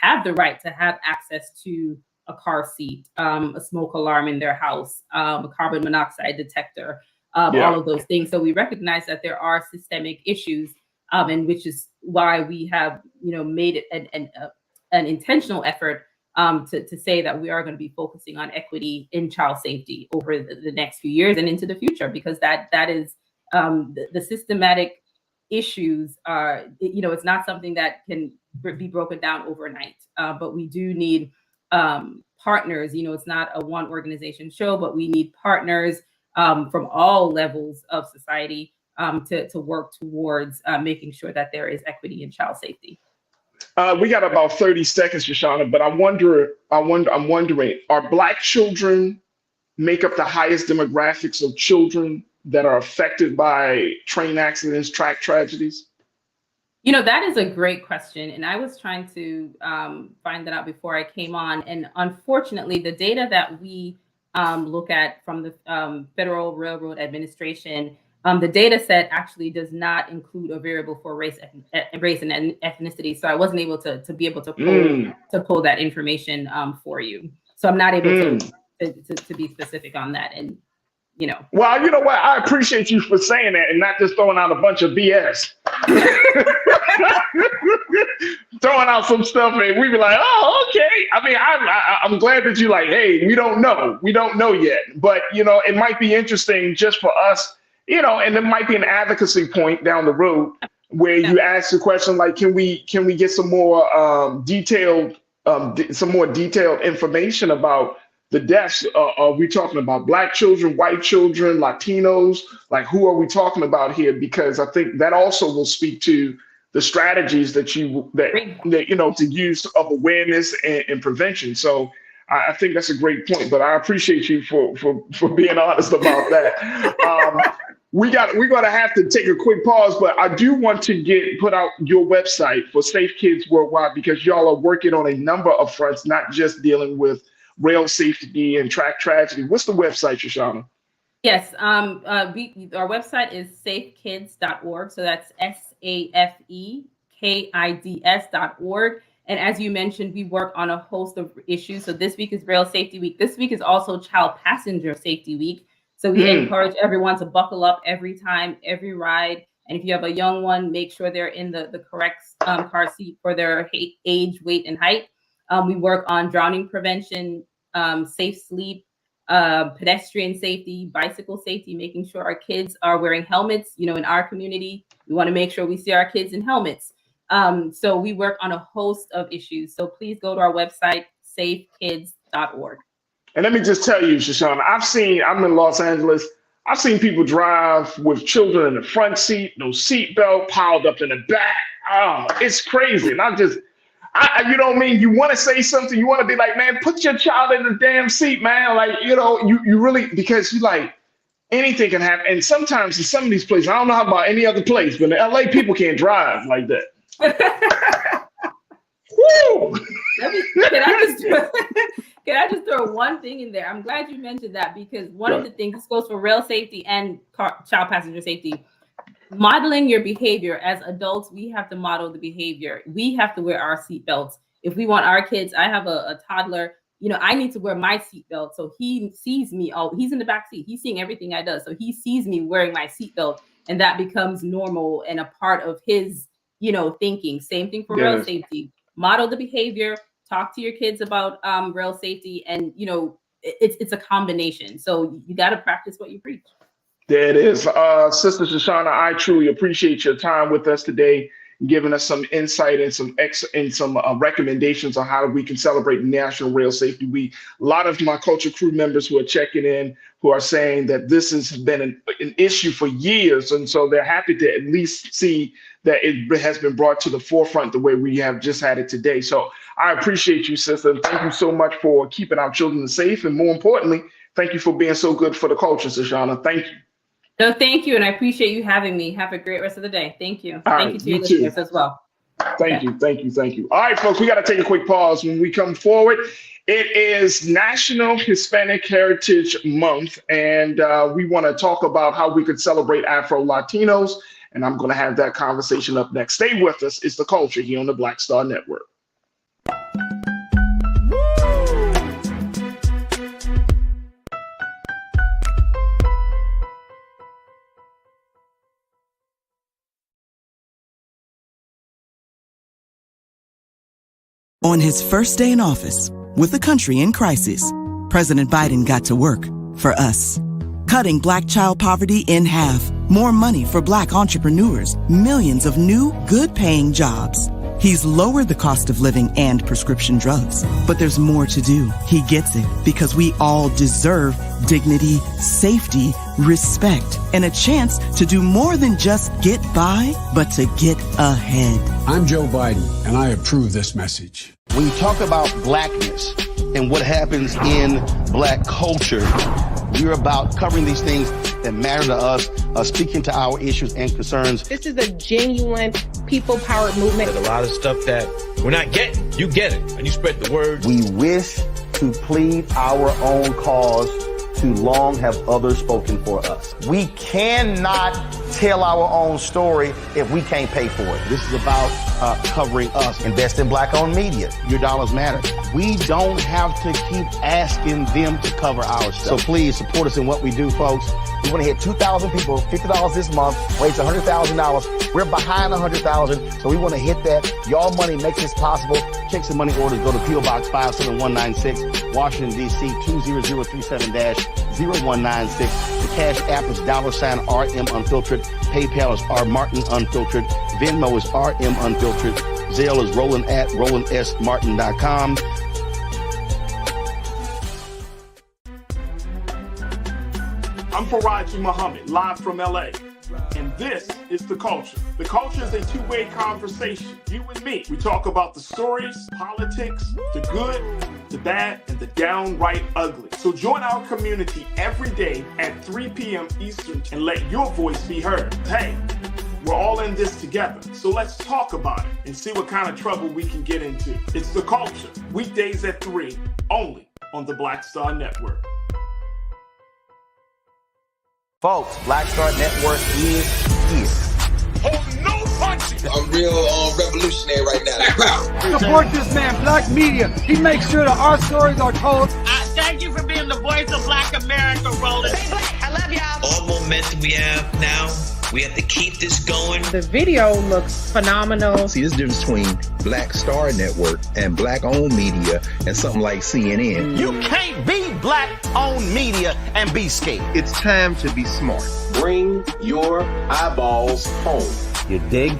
L: have the right to have access to a car seat, a smoke alarm in their house, a carbon monoxide detector, all of those things. So we recognize that there are systemic issues, and which is why we have, made it an intentional effort to say that we are going to be focusing on equity in child safety over the next few years and into the future, because that is the systematic issues are, it's not something that can be broken down overnight, but we do need partners. It's not a one organization show, but we need partners from all levels of society to work towards making sure that there is equity in child safety.
A: We got about 30 seconds, Shoshana, but I'm wondering, are Black children make up the highest demographics of children that are affected by train accidents, track tragedies?
L: You know, that is a great question. And I was trying to find that out before I came on. And unfortunately, the data that we look at from the Federal Railroad Administration, the data set actually does not include a variable for race and ethnicity. So I wasn't able to pull that information for you. So I'm not able to be specific on that. And
A: Well, you know what? I appreciate you for saying that and not just throwing out a bunch of BS. Throwing out some stuff and we be like, oh, okay. I mean, I'm glad that you like, hey, we don't know yet. But, it might be interesting just for us, and it might be an advocacy point down the road where you ask the question like, can we get some more detailed information about the deaths? Are we talking about Black children, white children, Latinos? Like, who are we talking about here? Because I think that also will speak to the strategies that to use of awareness and prevention. So I think that's a great point. But I appreciate you for being honest about that. We're going to have to take a quick pause, but I do want to put out your website for Safe Kids Worldwide, because y'all are working on a number of fronts, not just dealing with rail safety and track tragedy. What's the website, Shoshana?
L: Yes, our website is safekids.org. So that's SAFEKIDS.org. And as you mentioned, we work on a host of issues. So this week is Rail Safety Week. This week is also Child Passenger Safety Week. So we encourage everyone to buckle up every time, every ride. And if you have a young one, make sure they're in the correct car seat for their age, weight, and height. We work on drowning prevention, safe sleep, pedestrian safety, bicycle safety, making sure our kids are wearing helmets. In our community, we want to make sure we see our kids in helmets. So we work on a host of issues. So please go to our website, safekids.org.
A: And let me just tell you, Shoshana, I'm in Los Angeles. I've seen people drive with children in the front seat, no seatbelt, piled up in the back. Oh, it's crazy. And you know what I mean? You want to say something, you want to be like, man, put your child in the damn seat, man. Like, you really, because you like, anything can happen. And sometimes in some of these places, I don't know how about any other place, but in LA, people can't drive like that. Woo!
L: Can I just throw one thing in there? I'm glad you mentioned that, because one of the things, this goes for rail safety and child passenger safety. Modeling your behavior. As adults, we have to model the behavior. We have to wear our seatbelts. If we want our kids, I have a toddler, I need to wear my seatbelt. So he sees me. Oh, he's in the back seat. He's seeing everything I do. So he sees me wearing my seatbelt, and that becomes normal and a part of his, thinking. Same thing for rail safety. Model the behavior. Talk to your kids about rail safety, and it's a combination. So you got to practice what you preach.
A: There it is. Sister Shoshana, I truly appreciate your time with us today, giving us some insight and some recommendations on how we can celebrate National Rail Safety Week. A lot of my Culture Crew members who are checking in, who are saying that this has been an issue for years. And so they're happy to at least see that it has been brought to the forefront the way we have just had it today. So I appreciate you, sister. Thank you so much for keeping our children safe. And more importantly, thank you for being so good for the culture, Shoshana. Thank you.
L: No, thank you. And I appreciate you having me. Have a great rest of the day. Thank you. Thank you to your listeners as well.
A: Thank you. All right, folks, we got to take a quick pause. When we come forward, it is National Hispanic Heritage Month, and we want to talk about how we could celebrate Afro Latinos. And I'm going to have that conversation up next. Stay with us. It's The Culture here on the Black Star Network.
D: On his first day in office, with the country in crisis, President Biden got to work for us. Cutting Black child poverty in half, more money for Black entrepreneurs, millions of new, good-paying jobs. He's lowered the cost of living and prescription drugs. But there's more to do. He gets it because we all deserve dignity, safety, respect, and a chance to do more than just get by, but to get ahead.
E: I'm Joe Biden, and I approve this message.
G: When you talk about blackness and what happens in black culture, we're about covering these things that matter to us, speaking to our issues and concerns.
H: This is a genuine people-powered movement.
I: There's a lot of stuff that we're not getting. You get it, and you spread the word.
G: We wish to plead our own cause. Too long have others spoken for us. We cannot tell our own story if we can't pay for it. This is about covering us. Invest in black-owned media. Your dollars matter. We don't have to keep asking them to cover our stuff. So please support us in what we do, folks. We want to hit 2,000 people, $50 this month, raise $100,000. We're behind 100,000, so we want to hit that. Y'all money makes this possible. Checks and money orders go to P.O. Box 57196, Washington, D.C. 20037-0196. The Cash App is $RM Unfiltered. PayPal is R Martin Unfiltered. Venmo is RM Unfiltered. Zelle is Roland at RolandSMartin.com.
A: I'm Farajii Muhammad, live from LA. And this is The Culture. The Culture is a two-way conversation. You and me. We talk about the stories, politics, the good, the bad, and the downright ugly. So join our community every day at 3 p.m. Eastern and let your voice be heard. Hey, we're all in this together. So let's talk about it and see what kind of trouble we can get into. It's The Culture. Weekdays at 3, only on the Black Star Network.
G: Folks, Black Star Network is here.
J: Oh, no punches! I'm real revolutionary right now.
B: Support this man, Black Media. He makes sure that our stories are told.
M: Thank you for being the voice of Black America, Roland.
N: I love y'all.
O: All momentum we have now, we have to keep this going.
H: The video looks phenomenal.
F: See, this difference between Black Star Network and black-owned media and something like CNN.
G: You can't be black-owned media and be scared.
F: It's time to be smart.
K: Bring your eyeballs home.
G: You dig?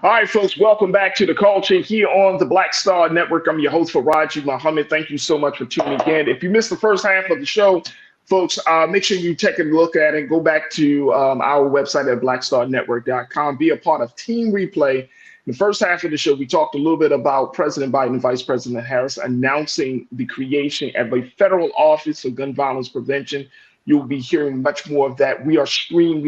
A: All right, folks, welcome back to The Culture here on the Black Star Network. I'm your host, Farajii Muhammad. Thank you so much for tuning in. If you missed the first half of the show, folks, make sure you take a look at it. Go back to our website at blackstarnetwork.com. Be a part of Team Replay. In the first half of the show, we talked a little bit about President Biden and Vice President Harris announcing the creation of a federal office for gun violence prevention. You'll be hearing much more of that. We have streamed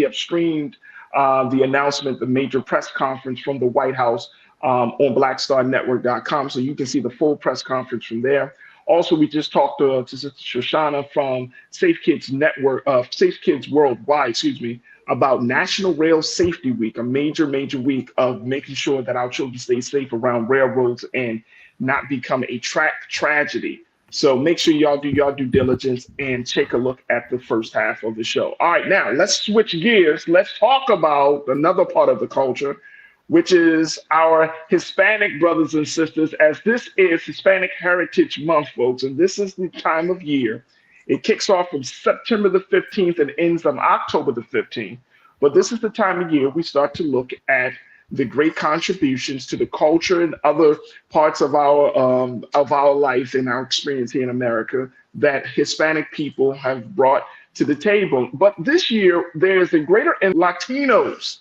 A: the announcement, the major press conference from the White House on blackstarnetwork.com. So you can see the full press conference from there. Also, we just talked to Shoshana from Safe Kids Network, Safe Kids Worldwide, about National Rail Safety Week, a major week of making sure that our children stay safe around railroads and not become a track tragedy. So make sure y'all do your due diligence and take a look at the first half of the show. All right, now let's switch gears. Let's talk about another part of the culture, which is our Hispanic brothers and sisters, as this is Hispanic Heritage Month, folks. And this is the time of year. It kicks off from September the 15th and ends on October the 15th. But this is the time of year we start to look at the great contributions to the culture and other parts of our life and our experience here in America that Hispanic people have brought to the table. But this year, there's a greater in Latinos.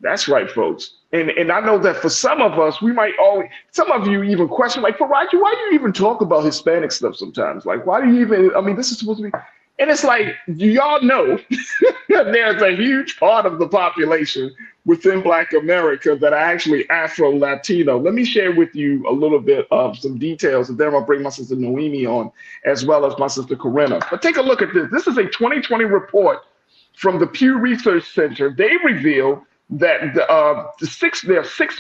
A: That's right, folks. And I know that for some of us, we might always, some of you even question, like, Farajii, why do you even talk about Hispanic stuff sometimes? Like, why do you even, I mean, this is supposed to be, And it's like, y'all know there's a huge part of the population within Black America that are actually Afro-Latino. Let me share with you a little bit of some details, and then I'll bring my sister Noemi on, as well as my sister Corinna. But take a look at this. This is a 2020 report from the Pew Research Center. They reveal that there are 6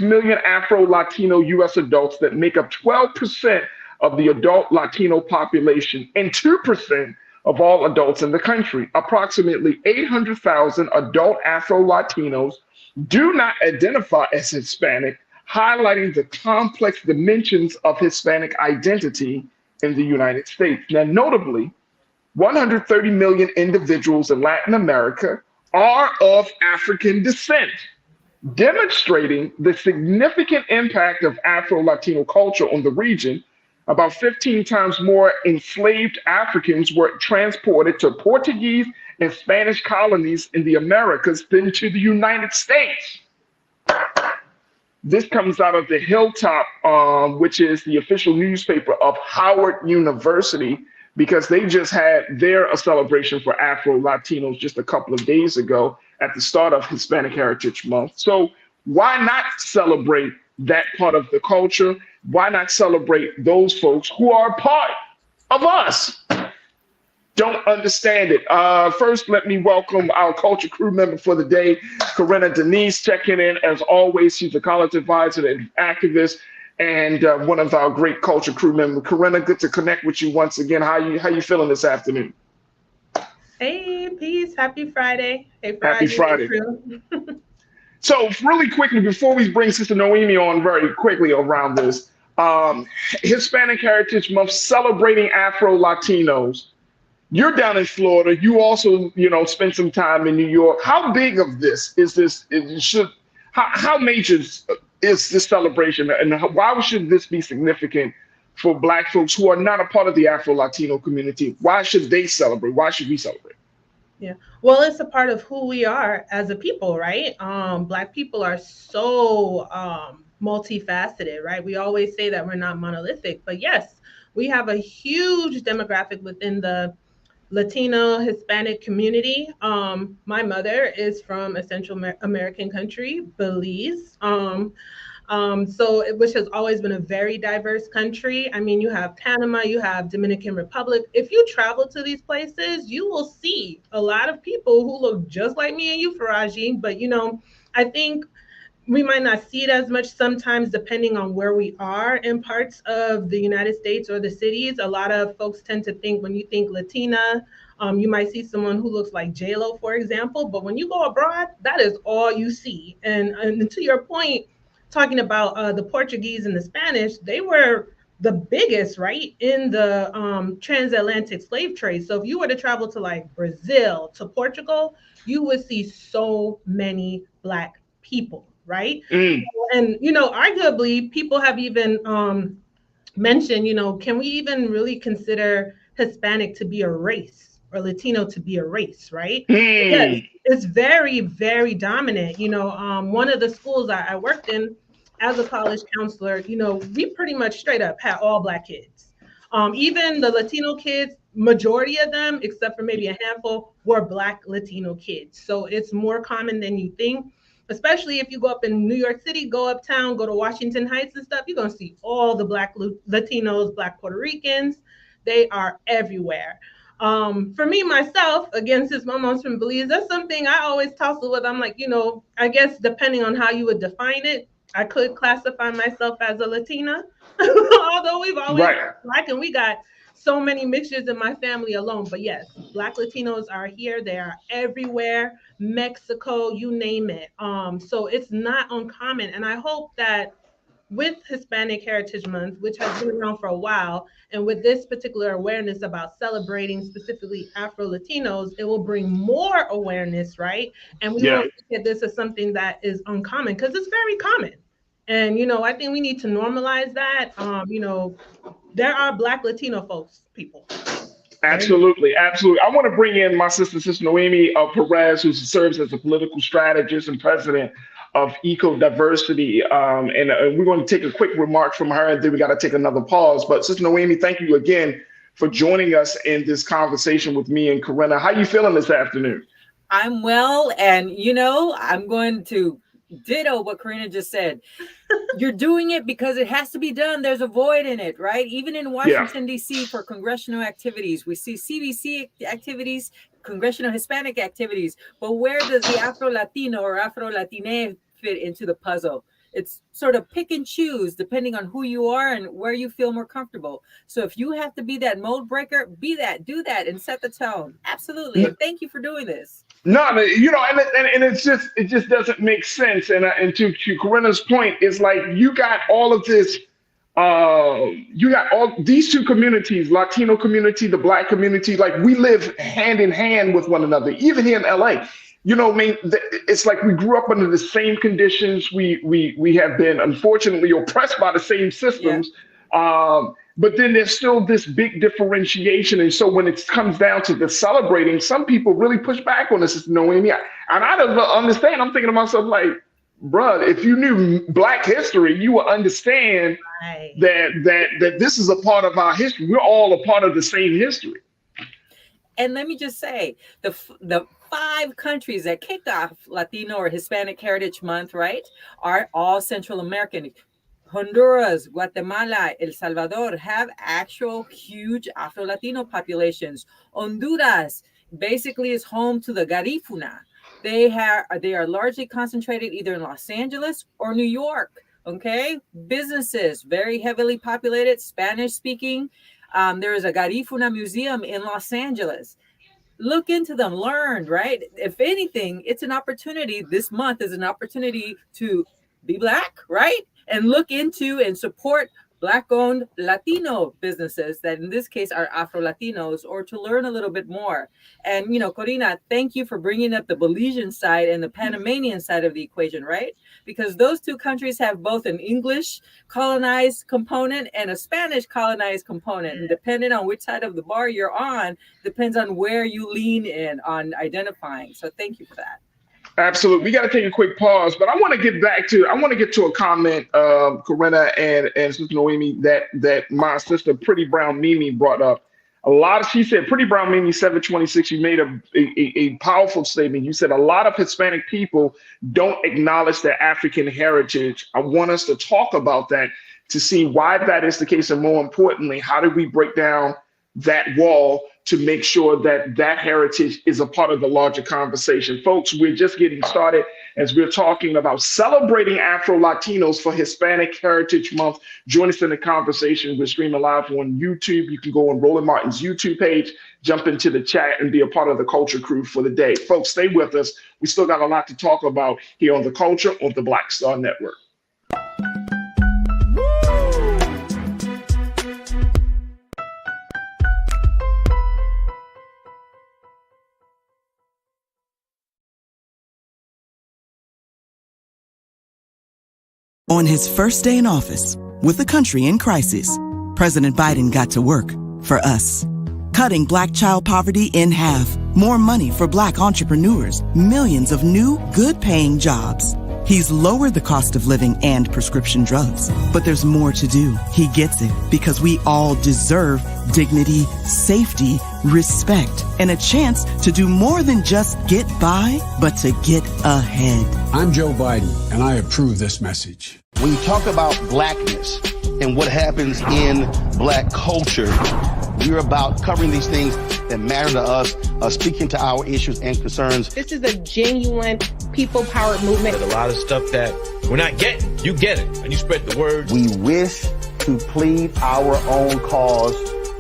A: million Afro-Latino U.S. adults that make up 12% of the adult Latino population and 2% of all adults in the country. Approximately 800,000 adult Afro-Latinos do not identify as Hispanic, highlighting the complex dimensions of Hispanic identity in the United States. Now, notably, 130 million individuals in Latin America are of African descent, demonstrating the significant impact of Afro-Latino culture on the region. About 15 times more enslaved Africans were transported to Portuguese and Spanish colonies in the Americas than to the United States. This comes out of the Hilltop, which is the official newspaper of Howard University, because they just had their celebration for Afro-Latinos just a couple of days ago at the start of Hispanic Heritage Month. So why not celebrate that part of the culture? Why not celebrate those folks who are part of us? Don't understand it. First, let me welcome our culture crew member for the day, Corinna Denise, checking in. As always, she's a college advisor and activist, and one of our great culture crew members. Corinna, good to connect with you once again. How you feeling this afternoon?
H: Hey, peace. Happy Friday. Hey, Farajii.
A: Happy Friday. So really quickly, before we bring Sister Noemi on very quickly around this, Hispanic Heritage Month, celebrating Afro-Latinos. You're down in Florida. You also, spent some time in New York. How big of this is this? How major is this celebration, and why should this be significant for Black folks who are not a part of the Afro-Latino community? Why should they celebrate? Why should we celebrate?
H: Yeah, well, it's a part of who we are as a people, right? Black people are so multifaceted, right? We always say that we're not monolithic, but yes, we have a huge demographic within the Latino Hispanic community. My mother is from a Central American country, Belize. Which has always been a very diverse country. I mean, you have Panama, you have Dominican Republic. If you travel to these places, you will see a lot of people who look just like me and you, Farajii. But, I think we might not see it as much sometimes, depending on where we are in parts of the United States or the cities. A lot of folks tend to think, when you think Latina, you might see someone who looks like J-Lo, for example. But when you go abroad, that is all you see. And to your point, talking about the Portuguese and the Spanish, they were the biggest, right, in the transatlantic slave trade. So if you were to travel to like Brazil, to Portugal, you would see so many Black people, right? And, arguably, people have even mentioned, can we even really consider Hispanic to be a race or Latino to be a race, right? Because it's very, very dominant. One of the schools I worked in as a college counselor, we pretty much straight up had all Black kids. Even the Latino kids, majority of them, except for maybe a handful, were Black Latino kids. So it's more common than you think, especially if you go up in New York City, go uptown, go to Washington Heights and stuff, you're going to see all the Black Latinos, Black Puerto Ricans. They are everywhere. For me, myself, again, since my mom's from Belize, that's something I always tussle with. I'm like, I guess depending on how you would define it, I could classify myself as a Latina, although we've always been Black and we got so many mixtures in my family alone. But yes, Black Latinos are here. They are everywhere. Mexico, you name it. So it's not uncommon. And I hope that with Hispanic Heritage Month, which has been around for a while, and with this particular awareness about celebrating specifically Afro-Latinos, it will bring more awareness, right? And we won't look at this as something that is uncommon, because it's very common. And, I think we need to normalize that. There are Black Latino people.
A: Absolutely. Absolutely. I want to bring in my sister Noemi Perez, who serves as a political strategist and president of Eco Diversity. And we're going to take a quick remark from her, and then we got to take another pause. But Sister Noemi, thank you again for joining us in this conversation with me and Corinna. How you feeling this afternoon?
N: I'm well, and I'm going to ditto what Corinna just said. You're doing it because it has to be done. There's a void in it, right? Even in Washington, D.C., for congressional activities, we see CBC activities, congressional Hispanic activities, but where does the Afro Latino or Afro Latine fit into the puzzle? It's sort of pick and choose depending on who you are and where you feel more comfortable. So if you have to be that mold breaker, be that, do that, and set the tone. Absolutely. And thank you for doing this.
A: No, and it just doesn't make sense. And to Corinna's point, it's like you got all of this. You got all these two communities, Latino community, the Black community. Like we live hand in hand with one another, even here in LA. It's like we grew up under the same conditions. We have been unfortunately oppressed by the same systems. Yeah. But then there's still this big differentiation. And so when it comes down to the celebrating, some people really push back on this, Noemi. And I don't understand. I'm thinking to myself, like, bruh, if you knew Black history, you would understand that this is a part of our history. We're all a part of the same history.
N: And let me just say, the 5 countries that kicked off Latino or Hispanic Heritage Month, right, are all Central American. Honduras, Guatemala, El Salvador have actual huge Afro-Latino populations. Honduras basically is home to the Garifuna. They are largely concentrated either in Los Angeles or New York. Okay, businesses very heavily populated, Spanish speaking. There is a Garifuna museum in Los Angeles. Look into them, learn, right? If anything, it's an opportunity. This month is an opportunity to be Black, right? And look into and support Black-owned Latino businesses that in this case are Afro-Latinos, or to learn a little bit more. And, Corina, thank you for bringing up the Belizean side and the Panamanian side of the equation, right? Because those two countries have both an English colonized component and a Spanish colonized component. And depending on which side of the bar you're on, depends on where you lean in on identifying. So thank you for that.
A: Absolutely. We got to take a quick pause, but I want to get to a comment, Corinna and Sister Noemi, that my sister Pretty Brown Mimi brought up. She said, Pretty Brown Mimi 726, you made a powerful statement. You said a lot of Hispanic people don't acknowledge their African heritage. I want us to talk about that to see why that is the case. And more importantly, how do we break down that wall to make sure that that heritage is a part of the larger conversation. Folks, we're just getting started as we're talking about celebrating Afro-Latinos for Hispanic Heritage Month. Join us in the conversation. We're streaming live on YouTube. You can go on Roland Martin's YouTube page, jump into the chat, and be a part of the culture crew for the day. Folks, stay with us. We still got a lot to talk about here on The Culture of the Black Star Network.
D: On his first day in office, with the country in crisis, President Biden got to work for us. Cutting Black child poverty in half, more money for Black entrepreneurs, millions of new, good-paying jobs. He's lowered the cost of living and prescription drugs. But there's more to do. He gets it because we all deserve dignity, safety, respect, and a chance to do more than just get by, but to get ahead.
E: I'm Joe Biden, and I approve this message.
G: When you talk about Blackness and what happens in Black culture, we're about covering these things that matter to us, speaking to our issues and concerns.
H: This is a genuine people-powered movement.
I: There's a lot of stuff that we're not getting. You get it, and you spread the word.
G: We wish to plead our own cause.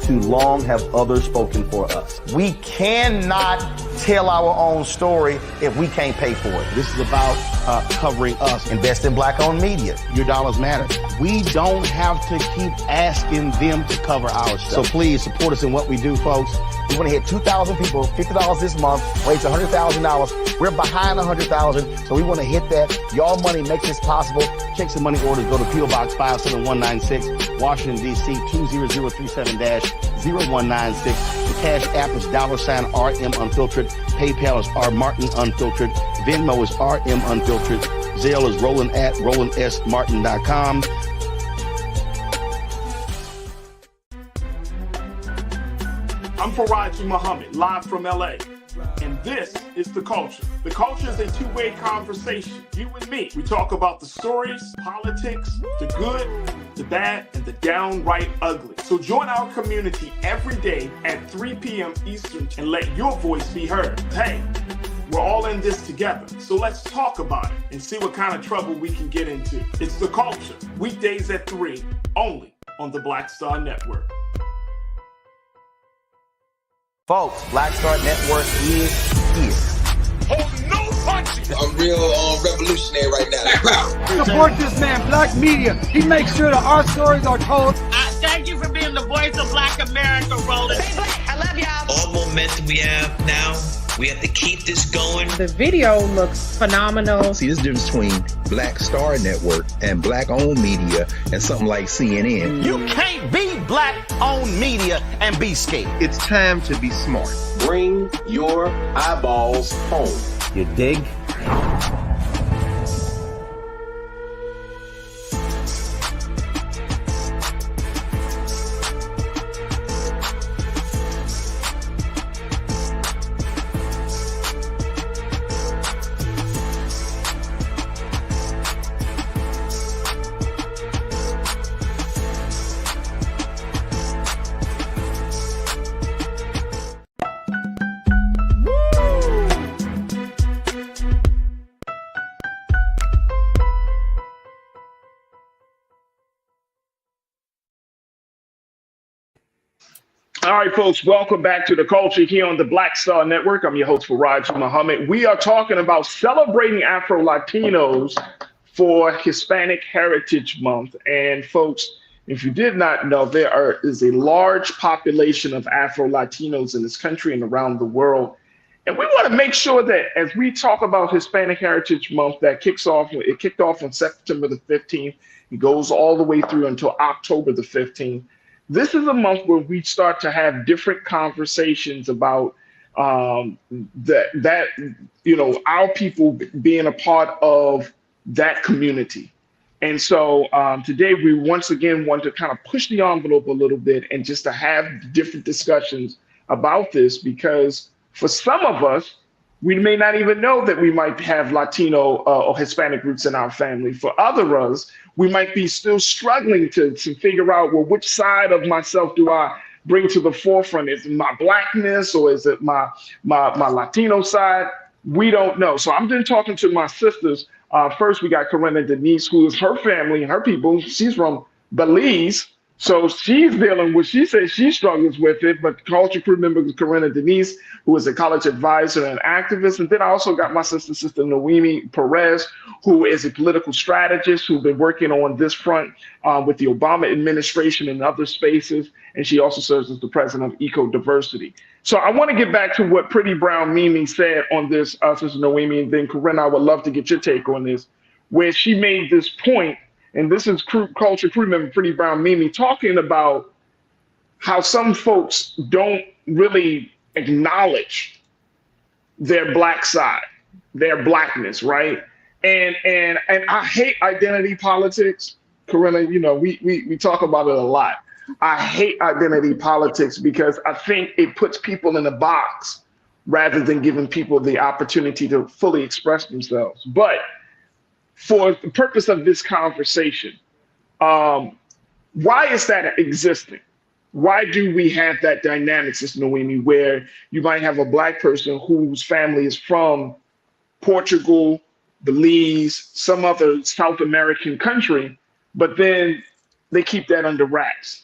G: Too long have others spoken for us. We cannot tell our own story if we can't pay for it. This is about covering us. Invest in Black-owned media. Your dollars matter. We don't have to keep asking them to cover our stuff. So please support us in what we do, folks. We want to hit 2,000 people, $50 this month, raise $100,000. We're behind 100,000, so we want to hit that. Your money makes this possible. Check some money orders. Go to P.O. Box 57196, Washington, D.C. 20037-0196. The Cash App is $RM Unfiltered. PayPal is R Martin Unfiltered. Venmo is RM Unfiltered. Zelle is Roland at RolandSMartin.com.
A: Farajii Muhammad, live from LA. And this is The Culture. The Culture is a two-way conversation. You and me. We talk about the stories, politics, the good, the bad, and the downright ugly. So join our community every day at 3 p.m. Eastern and let your voice be heard. Hey, we're all in this together. So let's talk about it and see what kind of trouble we can get into. It's The Culture, weekdays at 3, only on the Black Star Network.
G: Folks, Black Star Network is here.
J: Oh, no punches! I'm real revolutionary right now.
B: Support this man, Black Media. He makes sure that our stories are told.
M: Thank you for being the voice of Black America, Roland.
O: Stay black. I love y'all. All momentum we have now, we have to keep this going.
H: The video looks phenomenal.
F: See, this difference between Black Star Network and Black-owned media and something like CNN.
G: You can't be Black-owned media and be scared.
F: It's time to be smart.
K: Bring your eyeballs home.
G: You dig?
A: All right, folks, welcome back to The Culture here on the Black Star Network. I'm your host, Farajii Muhammad. We are talking about celebrating Afro Latinos for Hispanic Heritage Month. And folks, if you did not know, there is a large population of Afro Latinos in this country and around the world. And we want to make sure that as we talk about Hispanic Heritage Month, it kicked off on September the 15th. It goes all the way through until October the 15th. This is a month where we start to have different conversations about our people being a part of that community. And so today we once again want to kind of push the envelope a little bit and just to have different discussions about this, because for some of us, we may not even know that we might have Latino or Hispanic roots in our family. For others, we might be still struggling to figure out, well, which side of myself do I bring to the forefront? Is it my Blackness or is it my Latino side? We don't know. So I'm just talking to my sisters. First, we got Corinna Denise, who is her family and her people. She's from Belize. So she's dealing with, she says she struggles with it, but culture crew member Corinna Denise, who is a college advisor and activist. And then I also got my sister Noemi Perez, who is a political strategist who's been working on this front with the Obama administration and other spaces. And she also serves as the president of Eco Diversity. So I want to get back to what Pretty Brown Mimi said on this, Sister Noemi, and then Corinna, I would love to get your take on this, where she made this point. And this is culture crew member Pretty Brown Mimi talking about how some folks don't really acknowledge their Black side, their Blackness, right? And I hate identity politics. Corinna, you know, we talk about it a lot. I hate identity politics because I think it puts people in a box rather than giving people the opportunity to fully express themselves. But for the purpose of this conversation, why is that existing? Why do we have that dynamic, Sister Noemi, where you might have a Black person whose family is from Portugal, Belize, some other South American country, but then they keep that under wraps?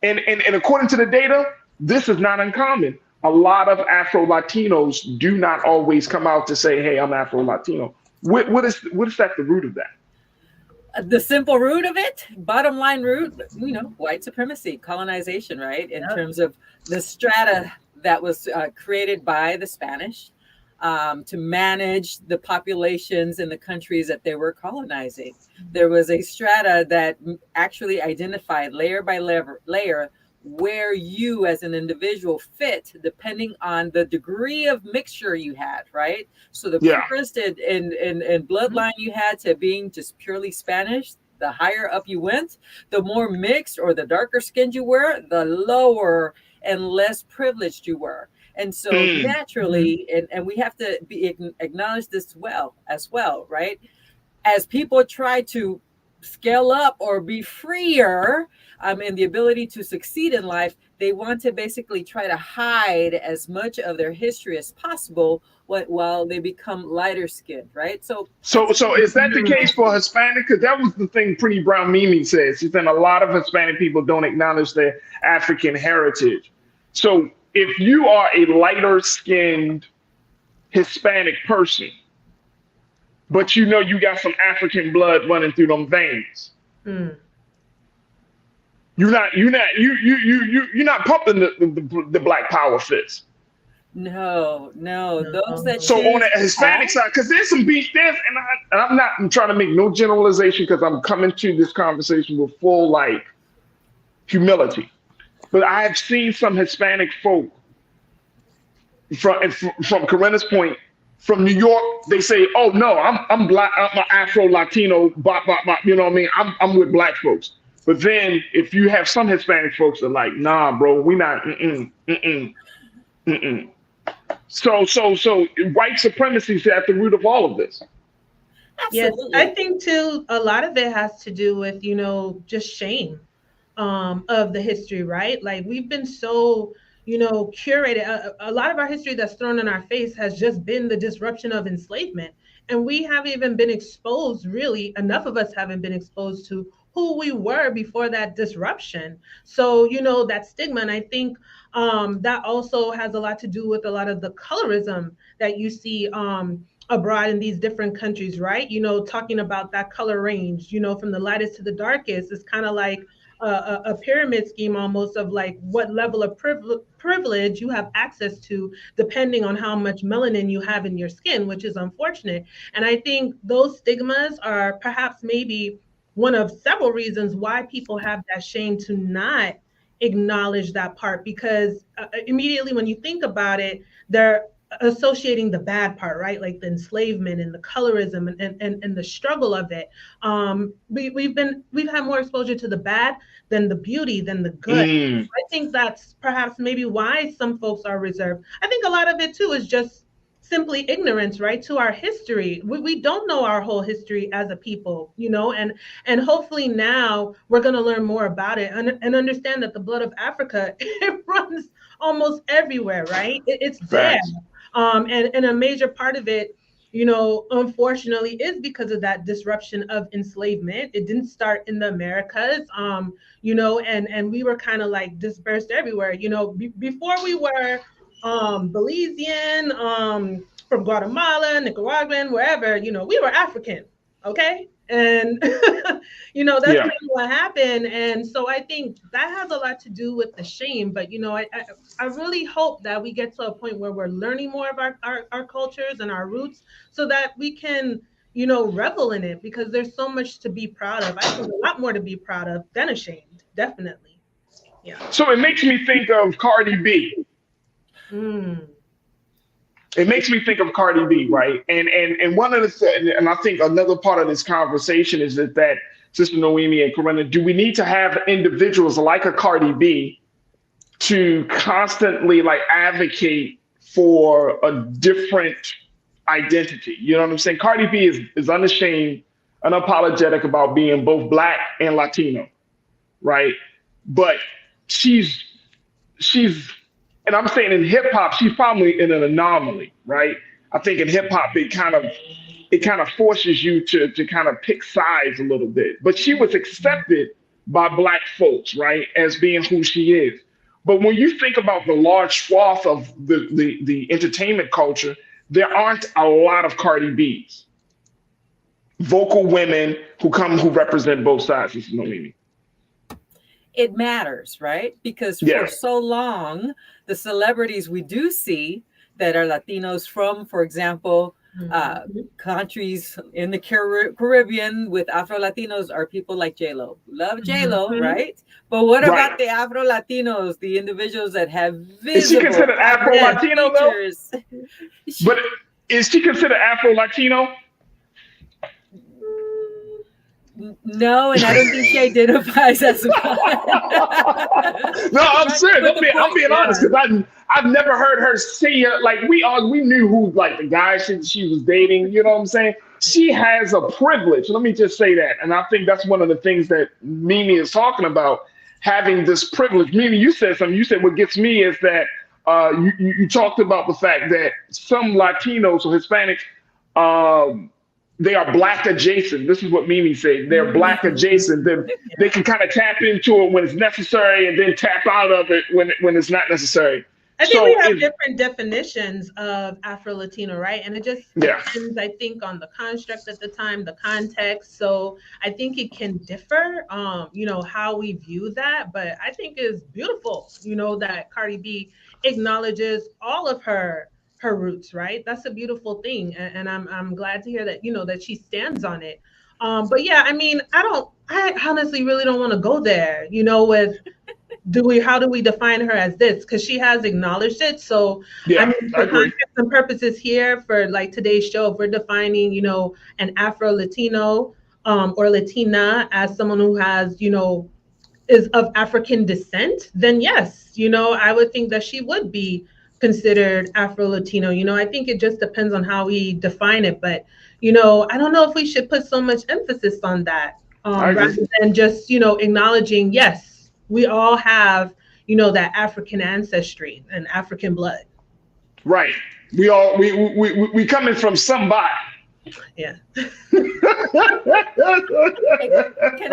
A: And according to the data, this is not uncommon. A lot of Afro Latinos do not always come out to say, hey, I'm Afro Latino. What is that the root of that?
N: The simple root of it, bottom line root, you know, white supremacy, colonization, right? In terms of the strata that was created by the Spanish to manage the populations in the countries that they were colonizing. There was a strata that actually identified layer by layer where you as an individual fit depending on the degree of mixture you had, right? So the purest in bloodline you had to being just purely Spanish, the higher up you went, the more mixed or the darker skinned you were, the lower and less privileged you were. And so naturally, and we have to acknowledge this as well, right? As people try to scale up or be freer in the ability to succeed in life, they want to basically try to hide as much of their history as possible while they become lighter skinned, right? So
A: is that the case for Hispanic? Because that was the thing Pretty Brown Mimi says. She said a lot of Hispanic people don't acknowledge their African heritage. So if you are a lighter skinned Hispanic person, but you know you got some African blood running through them veins, you're not pumping the Black Power fist.
N: No. Those that
A: so on the Hispanic side, because there's some beef there, and I'm trying to make no generalization because I'm coming to this conversation with full humility. But I have seen some Hispanic folk from Corinna's point, from New York, they say, "Oh no, I'm black, I'm an Afro Latino, you know what I mean? I'm with black folks." But then if you have some Hispanic folks that are like, "Nah, bro, we not." So white supremacy is at the root of all of this.
H: Absolutely. Yes, I think too, a lot of it has to do with, just shame of the history, right? Like we've been so, curated. A lot of our history that's thrown in our face has just been the disruption of enslavement. And we haven't even been exposed, really, enough of us haven't been exposed to who we were before that disruption. So, that stigma, and I think that also has a lot to do with a lot of the colorism that you see abroad in these different countries, right? Talking about that color range, from the lightest to the darkest, is kind of like a pyramid scheme almost of like what level of privilege you have access to depending on how much melanin you have in your skin, which is unfortunate. And I think those stigmas are perhaps maybe one of several reasons why people have that shame to not acknowledge that part, because immediately when you think about it, they're associating the bad part, right? Like the enslavement and the colorism and the struggle of it. We've had more exposure to the bad than the beauty, than the good. I think that's perhaps maybe why some folks are reserved. I think a lot of it too is just simply ignorance, right, to our history. We don't know our whole history as a people, and hopefully now we're going to learn more about it and understand that the blood of Africa, it runs almost everywhere, right? It's there. And a major part of it, unfortunately, is because of that disruption of enslavement. It didn't start in the Americas, and we were kind of like dispersed everywhere. Before we were Belizean, from Guatemala, Nicaraguan, wherever, we were African, okay? And, that's really what happened. And so I think that has a lot to do with the shame. But, I really hope that we get to a point where we're learning more of our cultures and our roots so that we can, revel in it, because there's so much to be proud of. I think a lot more to be proud of than ashamed, definitely. Yeah.
A: So it makes me think of Cardi B. It makes me think of Cardi B, right? And one of the, and I think another part of this conversation is that Sister Noemi and Corinna, do we need to have individuals like a Cardi B to constantly advocate for a different identity? You know what I'm saying? Cardi B is unashamed, unapologetic about being both Black and Latino, right? But she's and I'm saying in hip hop, she's probably in an anomaly, right? I think in hip hop, it kind of forces you to kind of pick sides a little bit. But she was accepted by Black folks, right, as being who she is. But when you think about the large swath of the entertainment culture, there aren't a lot of Cardi B's. Vocal women who represent both sides, if you know what I mean.
N: It matters, right? Because for so long, the celebrities we do see that are Latinos from, for example, countries in the Caribbean with Afro Latinos are people like J-Lo. Love J-Lo, right? But what about the Afro Latinos, the individuals that have visible
A: Is she considered Afro Latino though? But is she considered Afro Latino?
N: No, and I don't think she identifies as a black.
A: No, I'm serious. I'm being honest, because I've never heard her say it. Like we knew who like the guy she was dating. You know what I'm saying? She has a privilege. Let me just say that, and I think that's one of the things that Mimi is talking about, having this privilege. Mimi, you said something. You said what gets me is that you talked about the fact that some Latinos or Hispanics. They are black adjacent. This is what Mimi said. They're black adjacent. They can kind of tap into it when it's necessary and then tap out of it when it's not necessary.
H: I think we have different definitions of Afro-Latino, right? And it just depends, I think, on the construct at the time, the context. So I think it can differ, how we view that. But I think it's beautiful, that Cardi B acknowledges all of her roots, right? That's a beautiful thing, and I'm glad to hear that that she stands on it. But yeah, I mean, I honestly really don't want to go there, with how do we define her as this, because she has acknowledged it. So
A: yeah,
H: I mean, for context and purposes here for like today's show, if we're defining an Afro Latino or Latina as someone who has is of African descent, then yes, I would think that she would be considered Afro-Latino. I think it just depends on how we define it. But, I don't know if we should put so much emphasis on that rather than just, acknowledging, yes, we all have, that African ancestry and African blood.
A: Right. We coming from somebody.
H: Yeah.
N: Can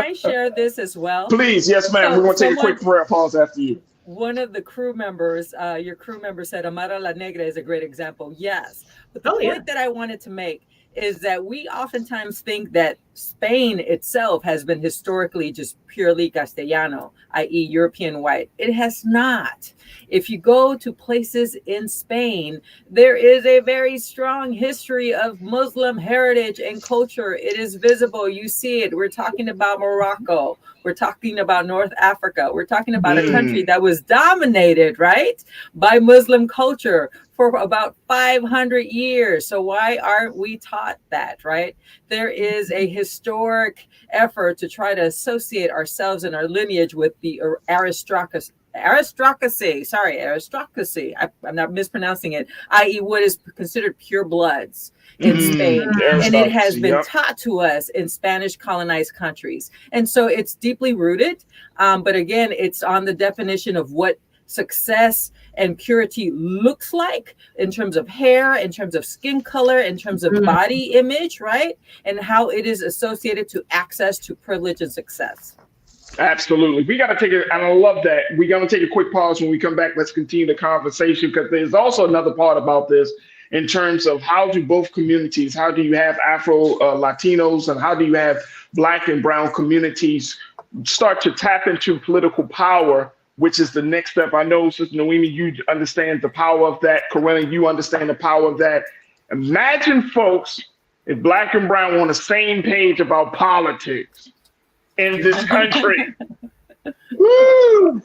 N: I share this as well?
A: Please. Yes, ma'am. We're going to take a quick prayer pause after you.
N: One of the crew members, your crew member said, Amara La Negra is a great example. Yes. But the point that I wanted to make is that we oftentimes think that Spain itself has been historically just purely Castellano, i.e. European white. It has not. If you go to places in Spain, there is a very strong history of Muslim heritage and culture. It is visible. You see it. We're talking about Morocco. We're talking about North Africa. We're talking about a country that was dominated, right, by Muslim culture for about 500 years. So why aren't we taught that, right? There is a historic effort to try to associate ourselves and our lineage with the aristocracy. I'm not mispronouncing it, i.e. what is considered pure bloods in Spain. And it has been taught to us in Spanish colonized countries. And so it's deeply rooted. But again, it's on the definition of what success and purity looks like in terms of hair, in terms of skin color, in terms of body image, right? And how it is associated to access to privilege and success.
A: Absolutely. We got to take it, and I love that. We're going to take a quick pause. When we come back, let's continue the conversation, because there's also another part about this in terms of how do both communities, how do you have Afro Latinos and how do you have Black and Brown communities start to tap into political power, which is the next step. I know, Sister Noemi, you understand the power of that. Corinna, you understand the power of that. Imagine, folks, if Black and Brown were on the same page about politics in this country. Woo!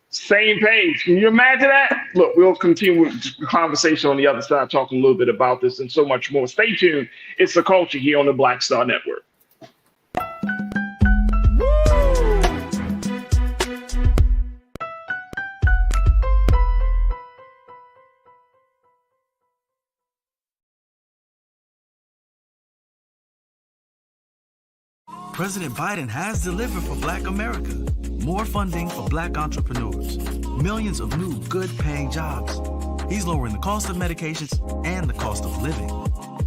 A: Same page. Can you imagine that? Look, we'll continue with the conversation on the other side, talking a little bit about this and so much more. Stay tuned. It's The Culture here on the Black Star Network.
P: President Biden has delivered for Black America. More funding for Black entrepreneurs. Millions of new good-paying jobs. He's lowering the cost of medications and the cost of living.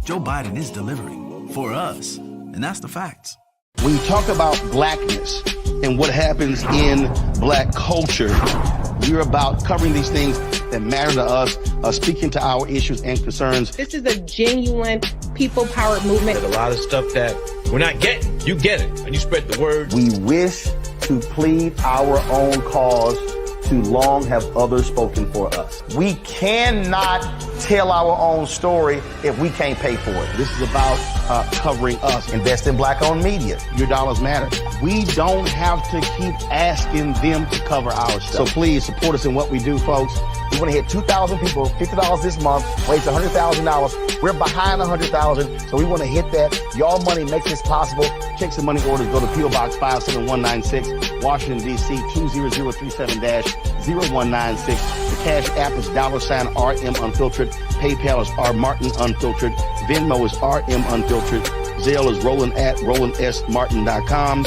P: Joe Biden is delivering for us, and that's the facts.
G: When you talk about Blackness and what happens in Black culture, we're about covering these things that matter to us, speaking to our issues and concerns.
H: This is a genuine people-powered movement.
I: There's a lot of stuff that we're not getting. You get it, and you spread the word.
G: We wish to plead our own cause too long have others spoken for us. We cannot tell our own story if we can't pay for it. This is about covering us. Invest in black-owned media. Your dollars matter. We don't have to keep asking them to cover our stuff. So please support us in what we do, folks. We want to hit 2,000 people, $50 this month, raise $100,000. We're behind 100,000, so we want to hit that. Y'all money makes this possible. Checks and money orders go to PO Box 57196, Washington, D.C. 20037-0196. The Cash App is $RM Unfiltered. PayPal is R Martin Unfiltered. Venmo is RM Unfiltered. Zelle is roland@rolandsmartin.com.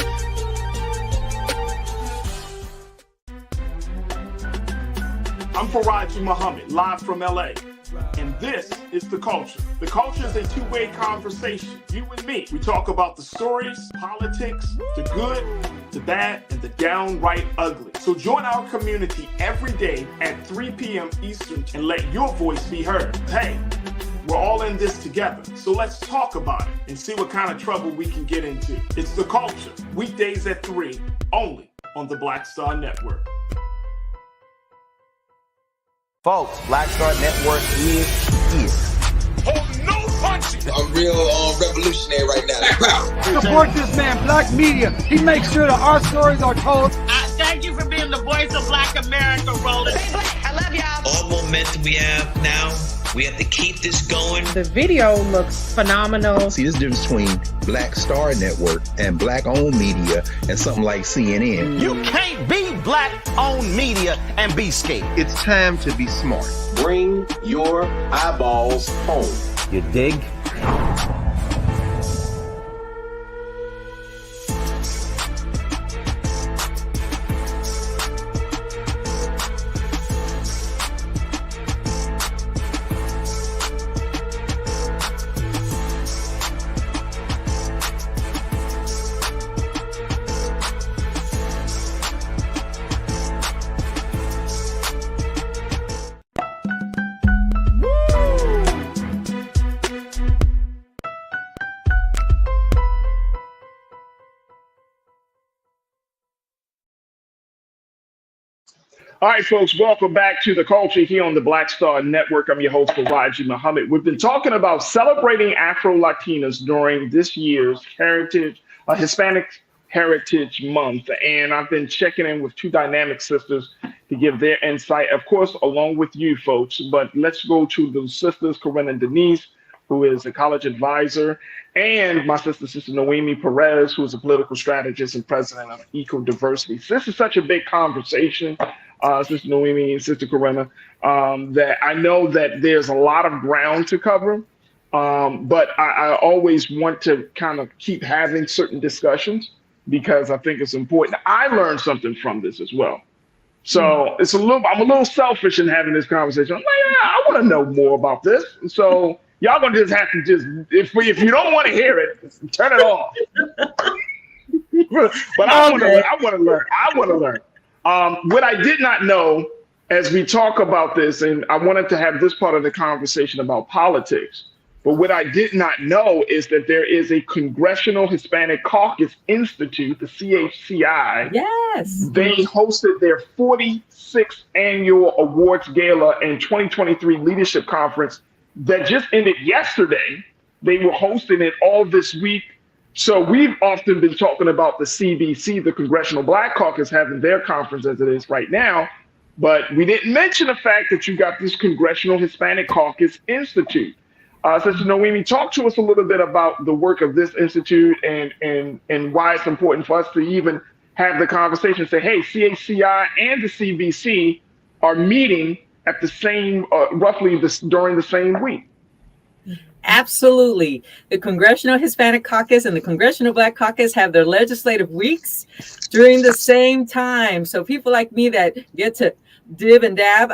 A: I'm Farajii Muhammad, live from LA. And this is The Culture. The Culture is a two-way conversation. You and me. We talk about the stories, politics, the good, the bad, and the downright ugly. So join our community every day at 3 p.m. Eastern and let your voice be heard. Hey, we're all in this together. So let's talk about it and see what kind of trouble we can get into. It's The Culture, weekdays at 3, only on the Black Star Network.
G: Folks, Black Star Network is here.
J: Oh, no punching! I'm real revolutionary right now.
B: Support this man, Black Media. He makes sure that our stories are told.
M: Thank you for being the voice of Black America, Roland.
O: I love y'all. All momentum we have now, we have to keep this going.
H: The video looks phenomenal.
F: See, this difference between Black Star Network and black-owned media and something like CNN.
G: You can't be black-owned media and be scared.
K: It's time to be smart. Bring your eyeballs home.
G: You dig?
A: All right, folks, welcome back to The Culture here on the Black Star Network. I'm your host, Farajii Muhammad. We've been talking about celebrating Afro Latinos during this year's Hispanic Heritage Month. And I've been checking in with two dynamic sisters to give their insight, of course, along with you folks. But let's go to the sisters, Corinna and Denise, who is a college advisor, and my sister Noemi Perez, who is a political strategist and president of Eco Diversity. So this is such a big conversation, Sister Noemi and Sister Corinna, that I know that there's a lot of ground to cover, but I always want to kind of keep having certain discussions because I think it's important. I learned something from this as well. So I'm a little selfish in having this conversation. I'm like, yeah, I want to know more about this. So y'all gonna just have to if you don't want to hear it, turn it off. But I want to learn. What I did not know as we talk about this, and I wanted to have this part of the conversation about politics, but what I did not know is that there is a Congressional Hispanic Caucus Institute, the CHCI.
N: Yes.
A: They hosted their 46th annual awards gala and 2023 leadership conference that just ended yesterday. They were hosting it all this week. So we've often been talking about the CBC, the Congressional Black Caucus, having their conference as it is right now. But we didn't mention the fact that you got this Congressional Hispanic Caucus Institute. Sister Noemi, talk to us a little bit about the work of this institute and why it's important for us to even have the conversation. Say, hey, CHCI and the CBC are meeting at the same, during the same week.
N: Absolutely. The Congressional Hispanic Caucus and the Congressional Black Caucus have their legislative weeks during the same time. So people like me that get to dib and dab,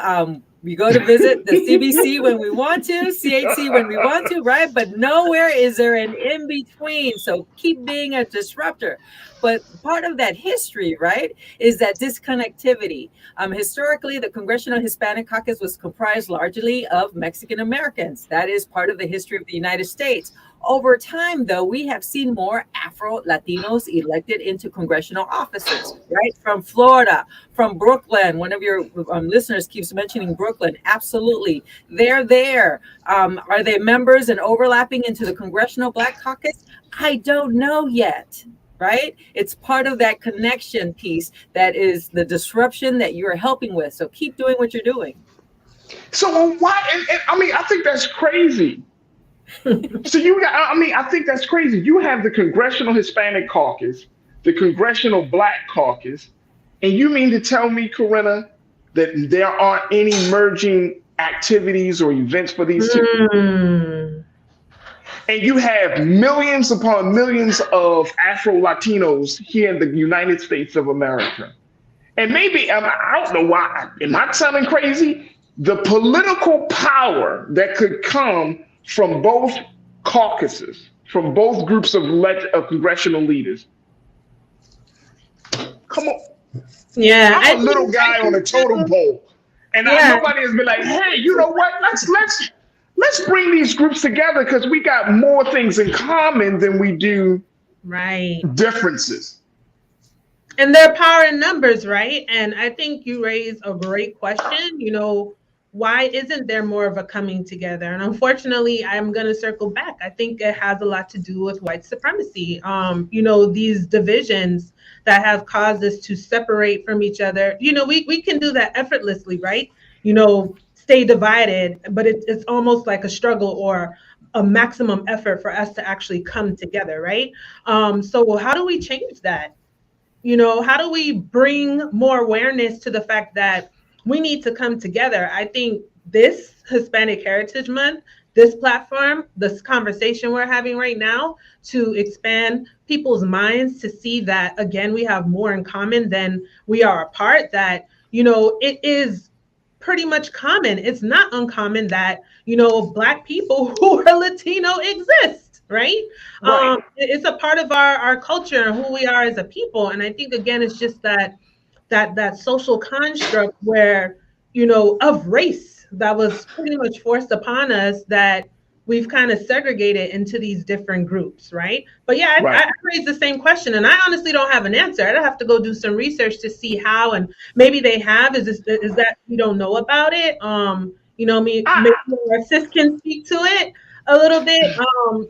N: we go to visit the CBC when we want to, CHC when we want to, right? But nowhere is there an in-between. So keep being a disruptor. But part of that history, right, is that disconnectivity. Historically, the Congressional Hispanic Caucus was comprised largely of Mexican Americans. That is part of the history of the United States. Over time, though, we have seen more Afro Latinos elected into congressional offices, right? From Florida, from Brooklyn. One of your listeners keeps mentioning Brooklyn. Absolutely. They're there. Are they members and overlapping into the Congressional Black Caucus? I don't know yet. Right? It's part of that connection piece that is the disruption that you're helping with. So keep doing what you're doing.
A: So why? And I mean, I think that's crazy. So you got, I mean, I think that's crazy. You have the Congressional Hispanic Caucus, the Congressional Black Caucus, and you mean to tell me, Corinna, that there aren't any merging activities or events for these two? And you have millions upon millions of Afro-Latinos here in the United States of America. And maybe, I don't know why, am I sounding crazy? The political power that could come from both caucuses, from both groups of congressional leaders. Come on.
H: Yeah.
A: I'm a little guy on a totem pole. And nobody has been like, hey, you know what? Let's bring these groups together because we got more things in common than we do differences.
H: And their power in numbers, right? And I think you raise a great question. You know, why isn't there more of a coming together? And unfortunately, I'm going to circle back. I think it has a lot to do with white supremacy. You know, these divisions that have caused us to separate from each other. You know, we can do that effortlessly, right? You know, stay divided, but it's almost like a struggle or a maximum effort for us to actually come together, right? So how do we change that? You know, how do we bring more awareness to the fact that we need to come together? I think this Hispanic Heritage Month, this platform, this conversation we're having right now to expand people's minds to see that, again, we have more in common than we are apart, that, you know, it is pretty much common. It's not uncommon that, you know, Black people who are Latino exist, right? It's a part of our culture and who we are as a people. And I think, again, it's just that social construct where, you know, of race that was pretty much forced upon us, that we've kind of segregated into these different groups, right? But yeah, I raised the same question, and I honestly don't have an answer. I'd have to go do some research to see how, and maybe they have. Is that we don't know about it? You know, maybe our sis can speak to it a little bit.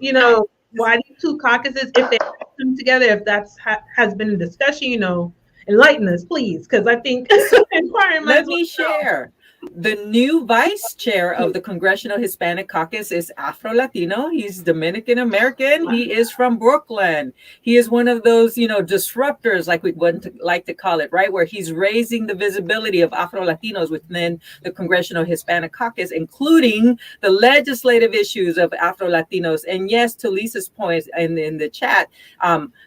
H: You know, why these two caucuses, if they come together, if that's has been a discussion, you know, enlighten us, please, because I think
N: let me share. The new vice chair of the Congressional Hispanic Caucus is Afro Latino. He's Dominican American. He is from Brooklyn. He is one of those, you know, disruptors, like we would like to call it, right? Where he's raising the visibility of Afro Latinos within the Congressional Hispanic Caucus, including the legislative issues of Afro Latinos. And yes, to Lisa's point in the chat,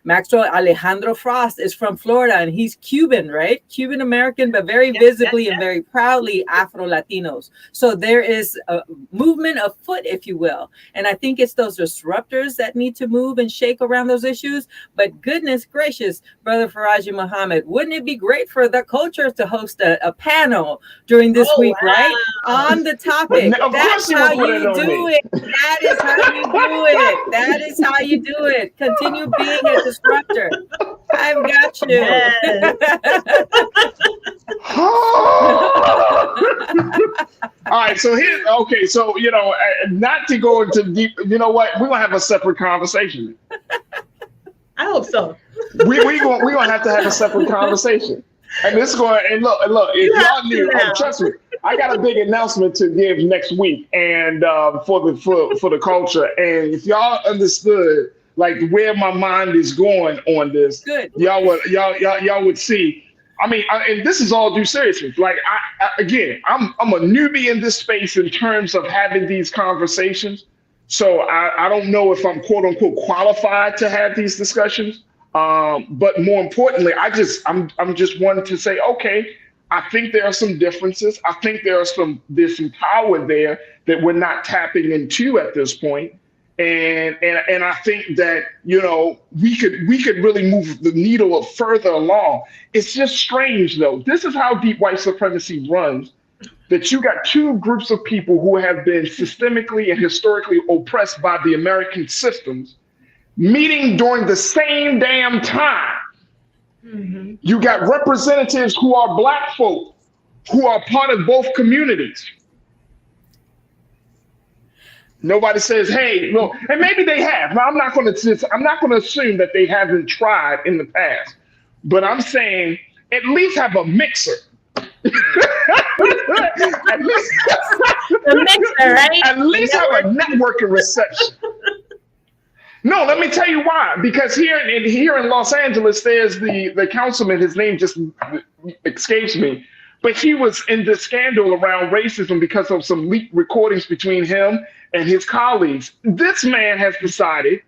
N: Maxwell Alejandro Frost is from Florida, and he's Cuban, right? Cuban American, but very visibly and very proudly Afro Latinos. So there is a movement afoot, if you will. And I think it's those disruptors that need to move and shake around those issues. But goodness gracious, Brother Farajii Muhammad, wouldn't it be great for the culture to host a panel during this week, right? On the topic. That's how you do it. That is how you do it. That is how you do it. Continue being a disruptor. I've got you. Yes.
A: All right, so so, you know, not to go into deep, you know what, we're gonna have a separate conversation.
H: I hope so.
A: we're gonna have to have a separate conversation. And this is going, and look, if y'all knew, trust me, I got a big announcement to give next week, and for the culture. And if y'all understood like where my mind is going on this, y'all would see. I mean, and this is all due seriousness. Like, I'm a newbie in this space in terms of having these conversations. So I don't know if I'm quote unquote qualified to have these discussions. But more importantly, I'm just wanting to say, okay, I think there are some differences. I think there's some power there that we're not tapping into at this point. And I think that, you know, we could really move the needle further along. It's just strange, though. This is how deep white supremacy runs, that you got two groups of people who have been systemically and historically oppressed by the American systems meeting during the same damn time. Mm-hmm. You got representatives who are Black folk who are part of both communities. Nobody says, "Hey, look," and maybe they have. Now, I'm not going to assume that they haven't tried in the past, but I'm saying at least have a mixer. At least
H: a mixer, right?
A: At least have a networking reception. No, let me tell you why. Because here in Los Angeles, there's the councilman. His name just escapes me. But he was in this scandal around racism because of some leaked recordings between him and his colleagues. This man has decided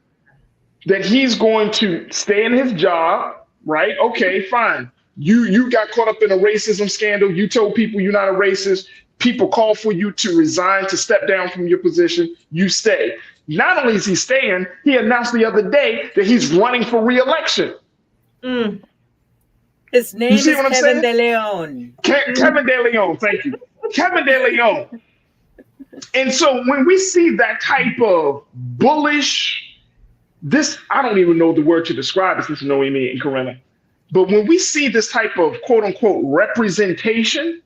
A: that he's going to stay in his job, right? Okay, fine. You got caught up in a racism scandal. You told people you're not a racist. People call for you to resign, to step down from your position. You stay. Not only is he staying, he announced the other day that he's running for re-election.
N: Mm. His name is Kevin De Leon.
A: Kevin De Leon, thank you. Kevin De Leon. And so when we see that type of bullish, I don't even know the word to describe it, since Noemi and Corinna, but when we see this type of quote unquote representation,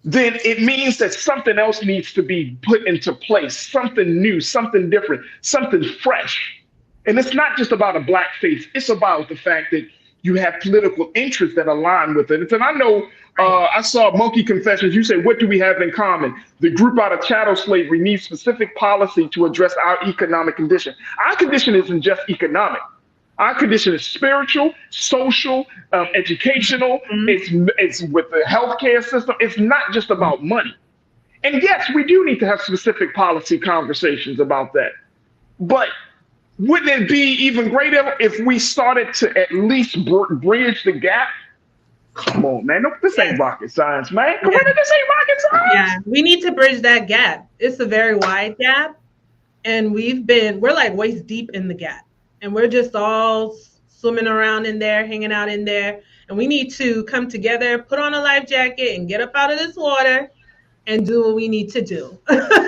A: then it means that something else needs to be put into place, something new, something different, something fresh. And it's not just about a Black face, it's about the fact that you have political interests that align with it. And I know I saw Monkey Confessions. You say, what do we have in common? The group out of chattel slavery needs specific policy to address our economic condition. Our condition isn't just economic. Our condition is spiritual, social, educational. It's with the healthcare system. It's not just about money. And yes, we do need to have specific policy conversations about that. But wouldn't it be even greater if we started to at least bridge the gap? Come on, man. No, this ain't rocket science, man. Come on, this ain't rocket science.
H: Yeah, we need to bridge that gap. It's a very wide gap. And we're like waist deep in the gap. And we're just all swimming around in there, hanging out in there. And we need to come together, put on a life jacket, and get up out of this water and do what we need to do.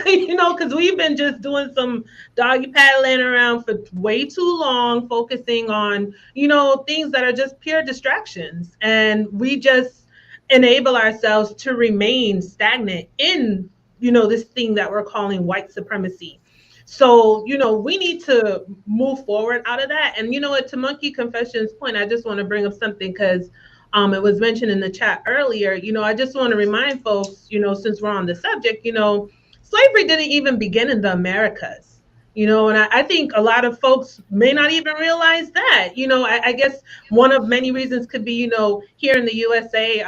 H: You know, because we've been just doing some doggy paddling around for way too long, focusing on, you know, things that are just pure distractions. And we just enable ourselves to remain stagnant in, you know, this thing that we're calling white supremacy. So, you know, we need to move forward out of that. And, you know what, to Monkey Confessions' point, I just want to bring up something because it was mentioned in the chat earlier. You know, I just want to remind folks, you know, since we're on the subject, you know, slavery didn't even begin in the Americas, you know, and I think a lot of folks may not even realize that. You know, I guess one of many reasons could be, you know, here in the USA,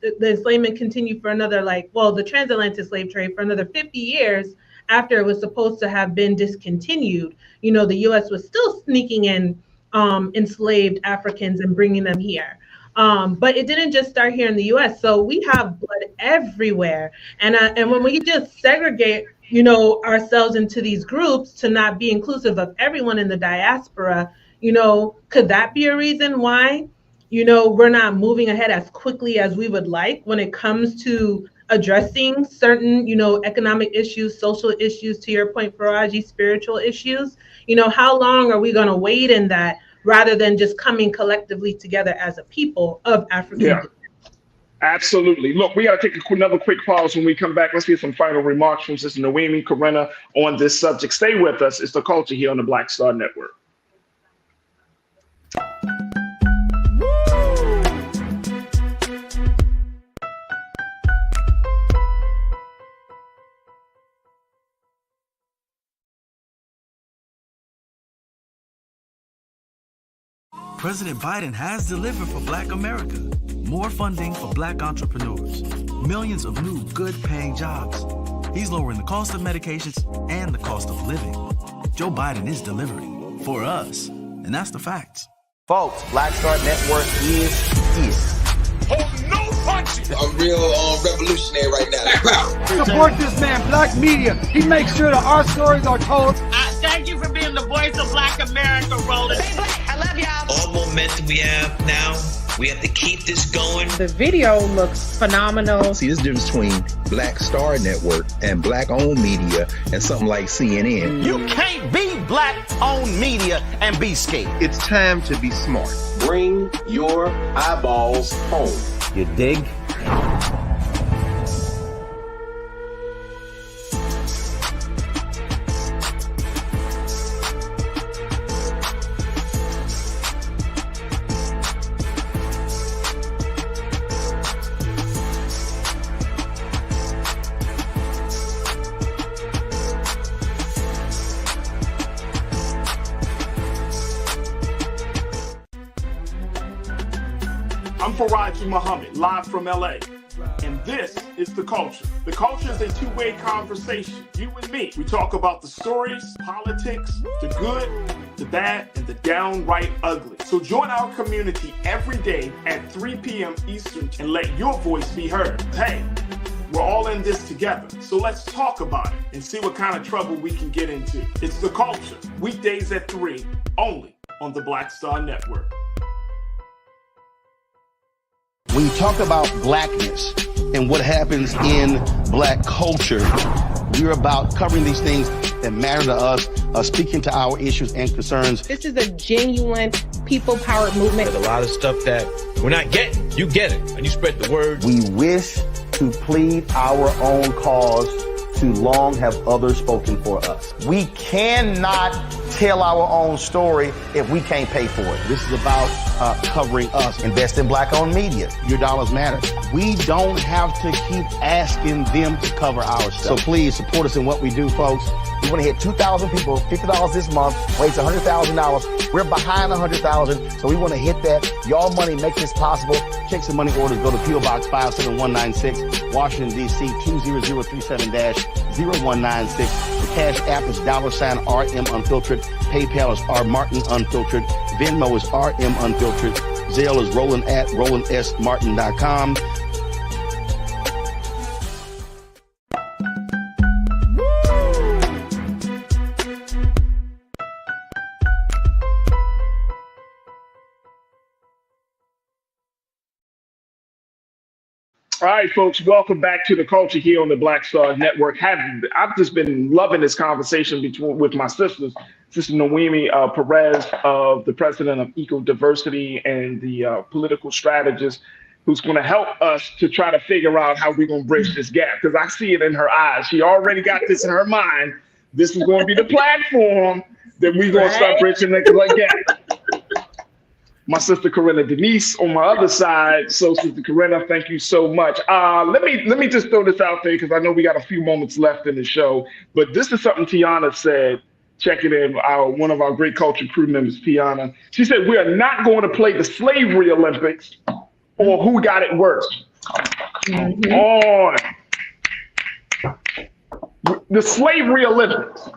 H: the enslavement continued for another, the transatlantic slave trade for another 50 years after it was supposed to have been discontinued. You know, the US was still sneaking in enslaved Africans and bringing them here. But it didn't just start here in the US. So we have blood everywhere. And when we just segregate, you know, ourselves into these groups to not be inclusive of everyone in the diaspora, you know, could that be a reason why, you know, we're not moving ahead as quickly as we would like when it comes to addressing certain, you know, economic issues, social issues, to your point, Farajii, spiritual issues? You know, how long are we going to wait in that rather than just coming collectively together as a people of African?
A: Yeah, absolutely. Look, we got to take another quick pause. When we come back, let's get some final remarks from Sister Noemi, Corinna on this subject. Stay with us. It's The Culture here on the Black Star Network.
P: President Biden has delivered for Black America. More funding for Black entrepreneurs. Millions of new good-paying jobs. He's lowering the cost of medications and the cost of living. Joe Biden is delivering for us, and that's the facts.
G: Folks, Black Star Network is.
J: Hold no
K: punches.
J: I'm real revolutionary right now.
B: Support this man, Black Media. He makes sure that our stories are told.
M: Thank you for being the voice of Black America, Roland.
O: Stay black. I love y'all. All momentum we have now, we have to keep this going.
H: The video looks phenomenal.
F: See, this difference between Black Star Network and Black-owned media and something like CNN.
G: You can't be Black-owned media and be scared.
K: It's time to be smart. Bring your eyeballs home.
G: You dig?
A: I'm Farajii Muhammad, live from LA. And this is The Culture. The Culture is a two-way conversation. You and me. We talk about the stories, politics, the good, the bad, and the downright ugly. So join our community every day at 3 p.m. Eastern and let your voice be heard. Hey, we're all in this together. So let's talk about it and see what kind of trouble we can get into. It's The Culture, weekdays at 3, only on the Black Star Network.
G: When you talk about blackness and what happens in Black culture, we're about covering these things that matter to us, speaking to our issues and concerns.
H: This is a genuine people-powered movement.
I: There's a lot of stuff that we're not getting. You get it, and you spread the word.
G: We wish to plead our own cause. Too long have others spoken for us. We cannot tell our own story if we can't pay for it. This is about covering us. Invest in Black-owned media. Your dollars matter. We don't have to keep asking them to cover our stuff. So please support us in what we do, folks. We want to hit 2,000 people, $50 this month, raise $100,000. We're behind 100,000, so we want to hit that. Y'all money makes this possible. Check some money orders. Go to P.O. Box 57196, Washington, D.C. 20037-0196. The Cash App is $RM Unfiltered. PayPal is R Martin Unfiltered. Venmo is RM Unfiltered. Zelle is Roland at RolandSMartin.com.
A: All right, folks, welcome back to The Culture here on the Black Star Network. I've just been loving this conversation with my sisters, Sister Noemi Perez, the president of Eco Diversity and the political strategist, who's going to help us to try to figure out how we're going to bridge this gap, because I see it in her eyes. She already got this in her mind. This is going to be the platform that we're going to start bridging the gap. My sister Corinna Denise on my other side. So Sister Corinna, thank you so much. Let me just throw this out there because I know we got a few moments left in the show. But this is something Tiana said. Check it in. One of our great culture crew members, Tiana. She said, "We are not going to play the slavery Olympics or who got it worse." On the slavery Olympics,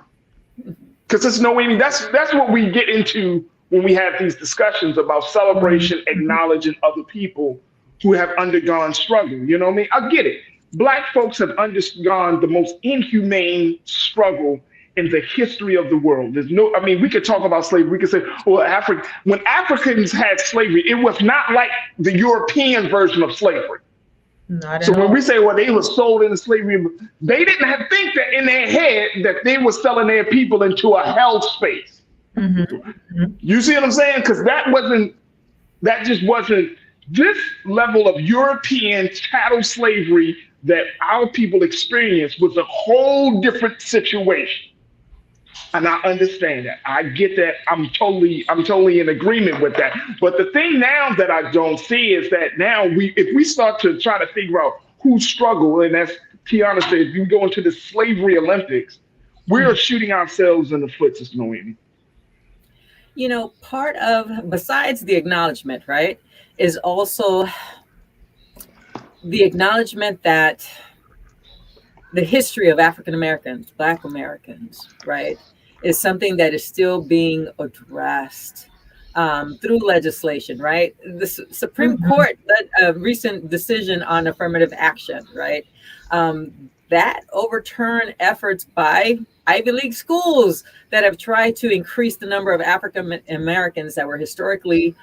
A: because it's Noemi. That's what we get into when we have these discussions about celebration, acknowledging other people who have undergone struggle. You know what I mean? I get it. Black folks have undergone the most inhumane struggle in the history of the world. We could talk about slavery. We could say, well, when Africans had slavery, it was not like the European version of slavery. So when we say, well, they were sold into slavery, they didn't think that in their head that they were selling their people into a hell space. You see what I'm saying? Because that just wasn't this level of European chattel slavery that our people experienced was a whole different situation. And I understand that. I get that. I'm totally in agreement with that. But the thing now that I don't see is that now if we start to try to figure out who struggled, and as Tiana said, if you go into the slavery Olympics, we're shooting ourselves in the foot, Sister Noemi.
N: You know, part of, besides the acknowledgement, right, is also the acknowledgement that the history of African Americans, Black Americans, right, is something that is still being addressed. through legislation, right? The Supreme Court, that recent decision on affirmative action, right? That overturned efforts by Ivy League schools that have tried to increase the number of African Americans that were historically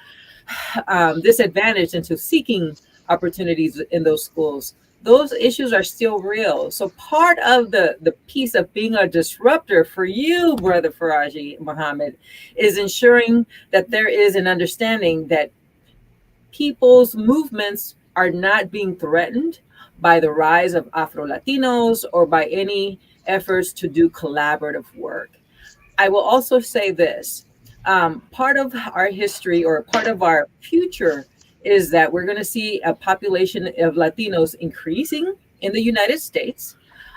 N: disadvantaged into seeking opportunities in those schools. Those issues are still real. So part of the piece of being a disruptor for you, Brother Farajii Muhammad, is ensuring that there is an understanding that people's movements are not being threatened by the rise of Afro Latinos or by any efforts to do collaborative work. I will also say this, part of our history or part of our future is that we're going to see a population of Latinos increasing in the United States.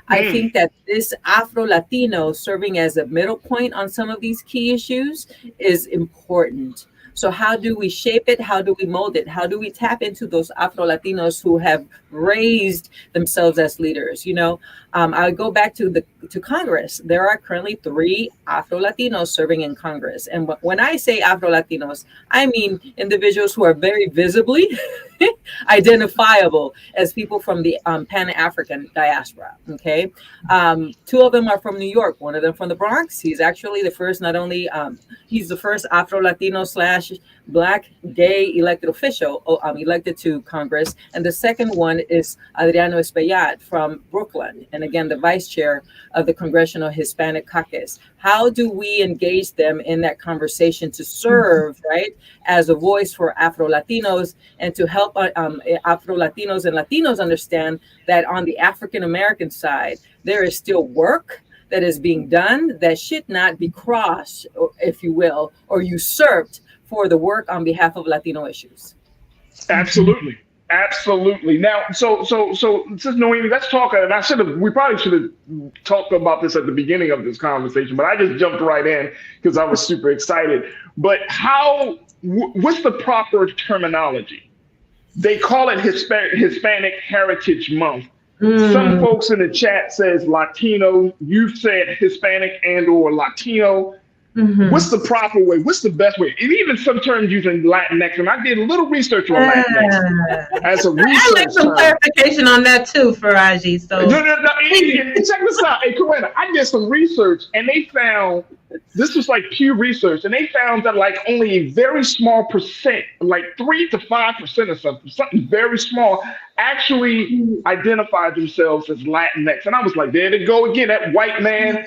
N: I think that this Afro-Latino serving as a middle point on some of these key issues is important. So how do we shape it? How do we mold it? How do we tap into those Afro-Latinos who have raised themselves as leaders? You know, I go back to Congress. There are currently 3 Afro-Latinos serving in Congress. And when I say Afro-Latinos, I mean individuals who are very visibly identifiable as people from the Pan-African diaspora, okay? 2 of them are from New York, one of them from the Bronx. He's actually the first, not only, he's the first Afro-Latino / Black gay elected official elected to Congress. And the second one is Adriano Espaillat from Brooklyn. And again, the vice chair of the Congressional Hispanic Caucus. How do we engage them in that conversation to serve, right, as a voice for Afro-Latinos and to help Afro-Latinos and Latinos understand that on the African-American side, there is still work that is being done that should not be crossed, if you will, or usurped for the work on behalf of Latino issues.
A: Absolutely. Absolutely. Now, so Noemi, let's talk. And we probably should have talked about this at the beginning of this conversation, but I just jumped right in because I was super excited. But what's the proper terminology? They call it Hispanic Heritage Month. Some folks in the chat says Latino. You said Hispanic and or Latino. What's the proper way? What's the best way? And even some terms using Latinx, and I did a little research on Latinx as a research
H: I'd like some clarification on that too, Farajii. So
A: no. Check this out. Hey, Corinna, I did some research, and they found this was like Pew Research, and they found that like only a very small percent, like 3 to 5% or something very small, actually identify themselves as Latinx. And I was like, there they go again, that white man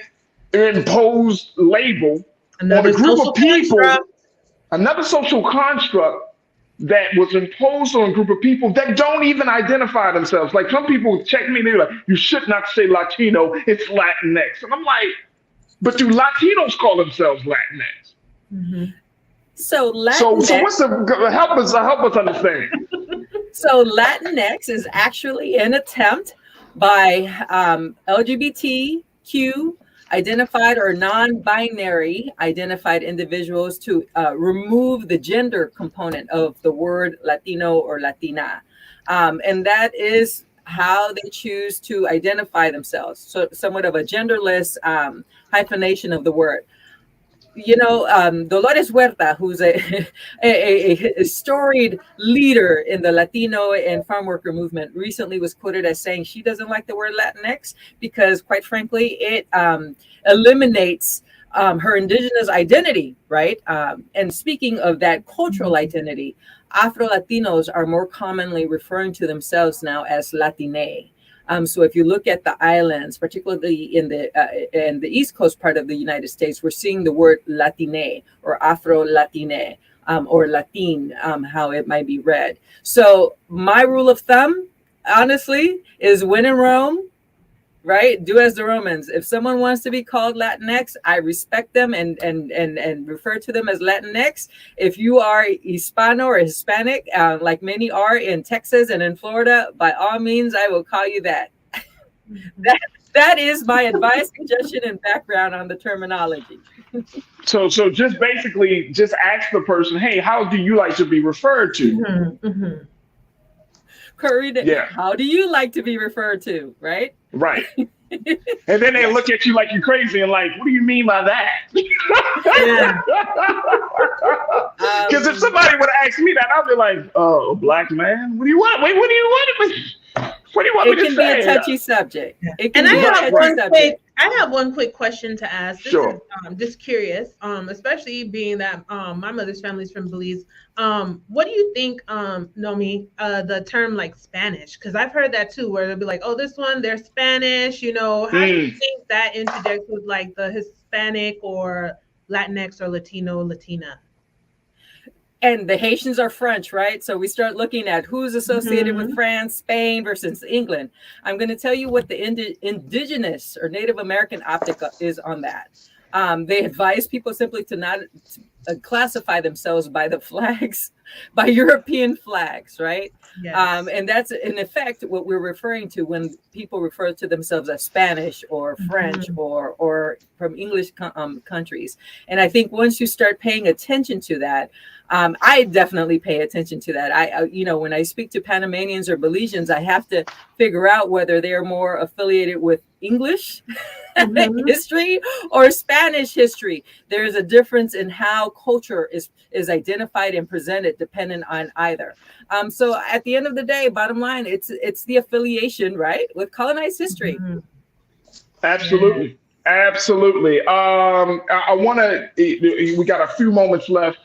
A: imposed label. Another group of people, another social construct that was imposed on a group of people that don't even identify themselves. Like some people check me, they're like, you should not say Latino, it's Latinx. And I'm like, but do Latinos call themselves Latinx?
N: So Latinx.
A: So what's help us understand?
N: So Latinx is actually an attempt by LGBTQ identified or non-binary identified individuals to remove the gender component of the word Latino or Latina. And that is how they choose to identify themselves. So somewhat of a genderless hyphenation of the word. You know, Dolores Huerta, who's a storied leader in the Latino and farm worker movement, recently was quoted as saying she doesn't like the word Latinx because, quite frankly, it eliminates her indigenous identity, right? And speaking of that cultural identity, Afro-Latinos are more commonly referring to themselves now as Latine. So if you look at the islands, particularly in the East Coast part of the United States, we're seeing the word Latine or Afro-Latine or Latin, how it might be read. So my rule of thumb, honestly, is when in Rome, right? Do as the Romans. If someone wants to be called Latinx, I respect them and refer to them as Latinx. If you are Hispano or Hispanic, like many are in Texas and in Florida, by all means, I will call you that. That is my advice, suggestion, and background on the terminology.
A: So just basically just ask the person, hey, how do you like to be referred to?
N: Corrida, yeah. How do you like to be referred to, right?
A: Right. And then they look at you like you're crazy and like, what do you mean by that? Because if somebody would have asked me that, I'd be like, "Oh, black man, what do you want? Wait, what do you want me? What do you want me to say?"
N: It can be a touchy subject. It can
H: And
N: be a touchy subject.
H: I have one quick question to ask. This
A: Sure.
H: is just curious, especially being that my mother's family is from Belize. What do you think, Nomi, the term like Spanish? Because I've heard that too, where they'll be like, "Oh, this one, they're Spanish." You know, how do you think that interjects with like the Hispanic or Latinx or Latino, Latina?
N: And the Haitians are French, right? So we start looking at who's associated with France, Spain versus England. I'm going to tell you what the indigenous or Native American optic is on that. They advise people simply to not classify themselves by the flags, by European flags, right?
H: Yes.
N: And that's in effect what we're referring to when people refer to themselves as Spanish or French or from English countries. And I think once you start paying attention to that, I definitely pay attention to that. I when I speak to Panamanians or Belizeans, I have to figure out whether they're more affiliated with English history or Spanish history. There's a difference in how culture is identified and presented depending on either. So at the end of the day, bottom line, it's the affiliation, right, with colonized history.
A: Absolutely. Absolutely. I want to, we got a few moments left.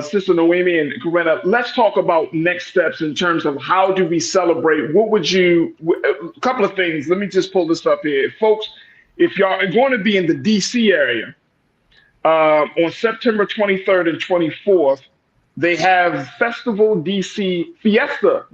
A: Sister Noemi and Corinna, let's talk about next steps in terms of how do we celebrate? What would you, a couple of things. Let me just pull this up here. Folks, if y'all are going to be in the DC area on September 23rd and 24th, they have Fiesta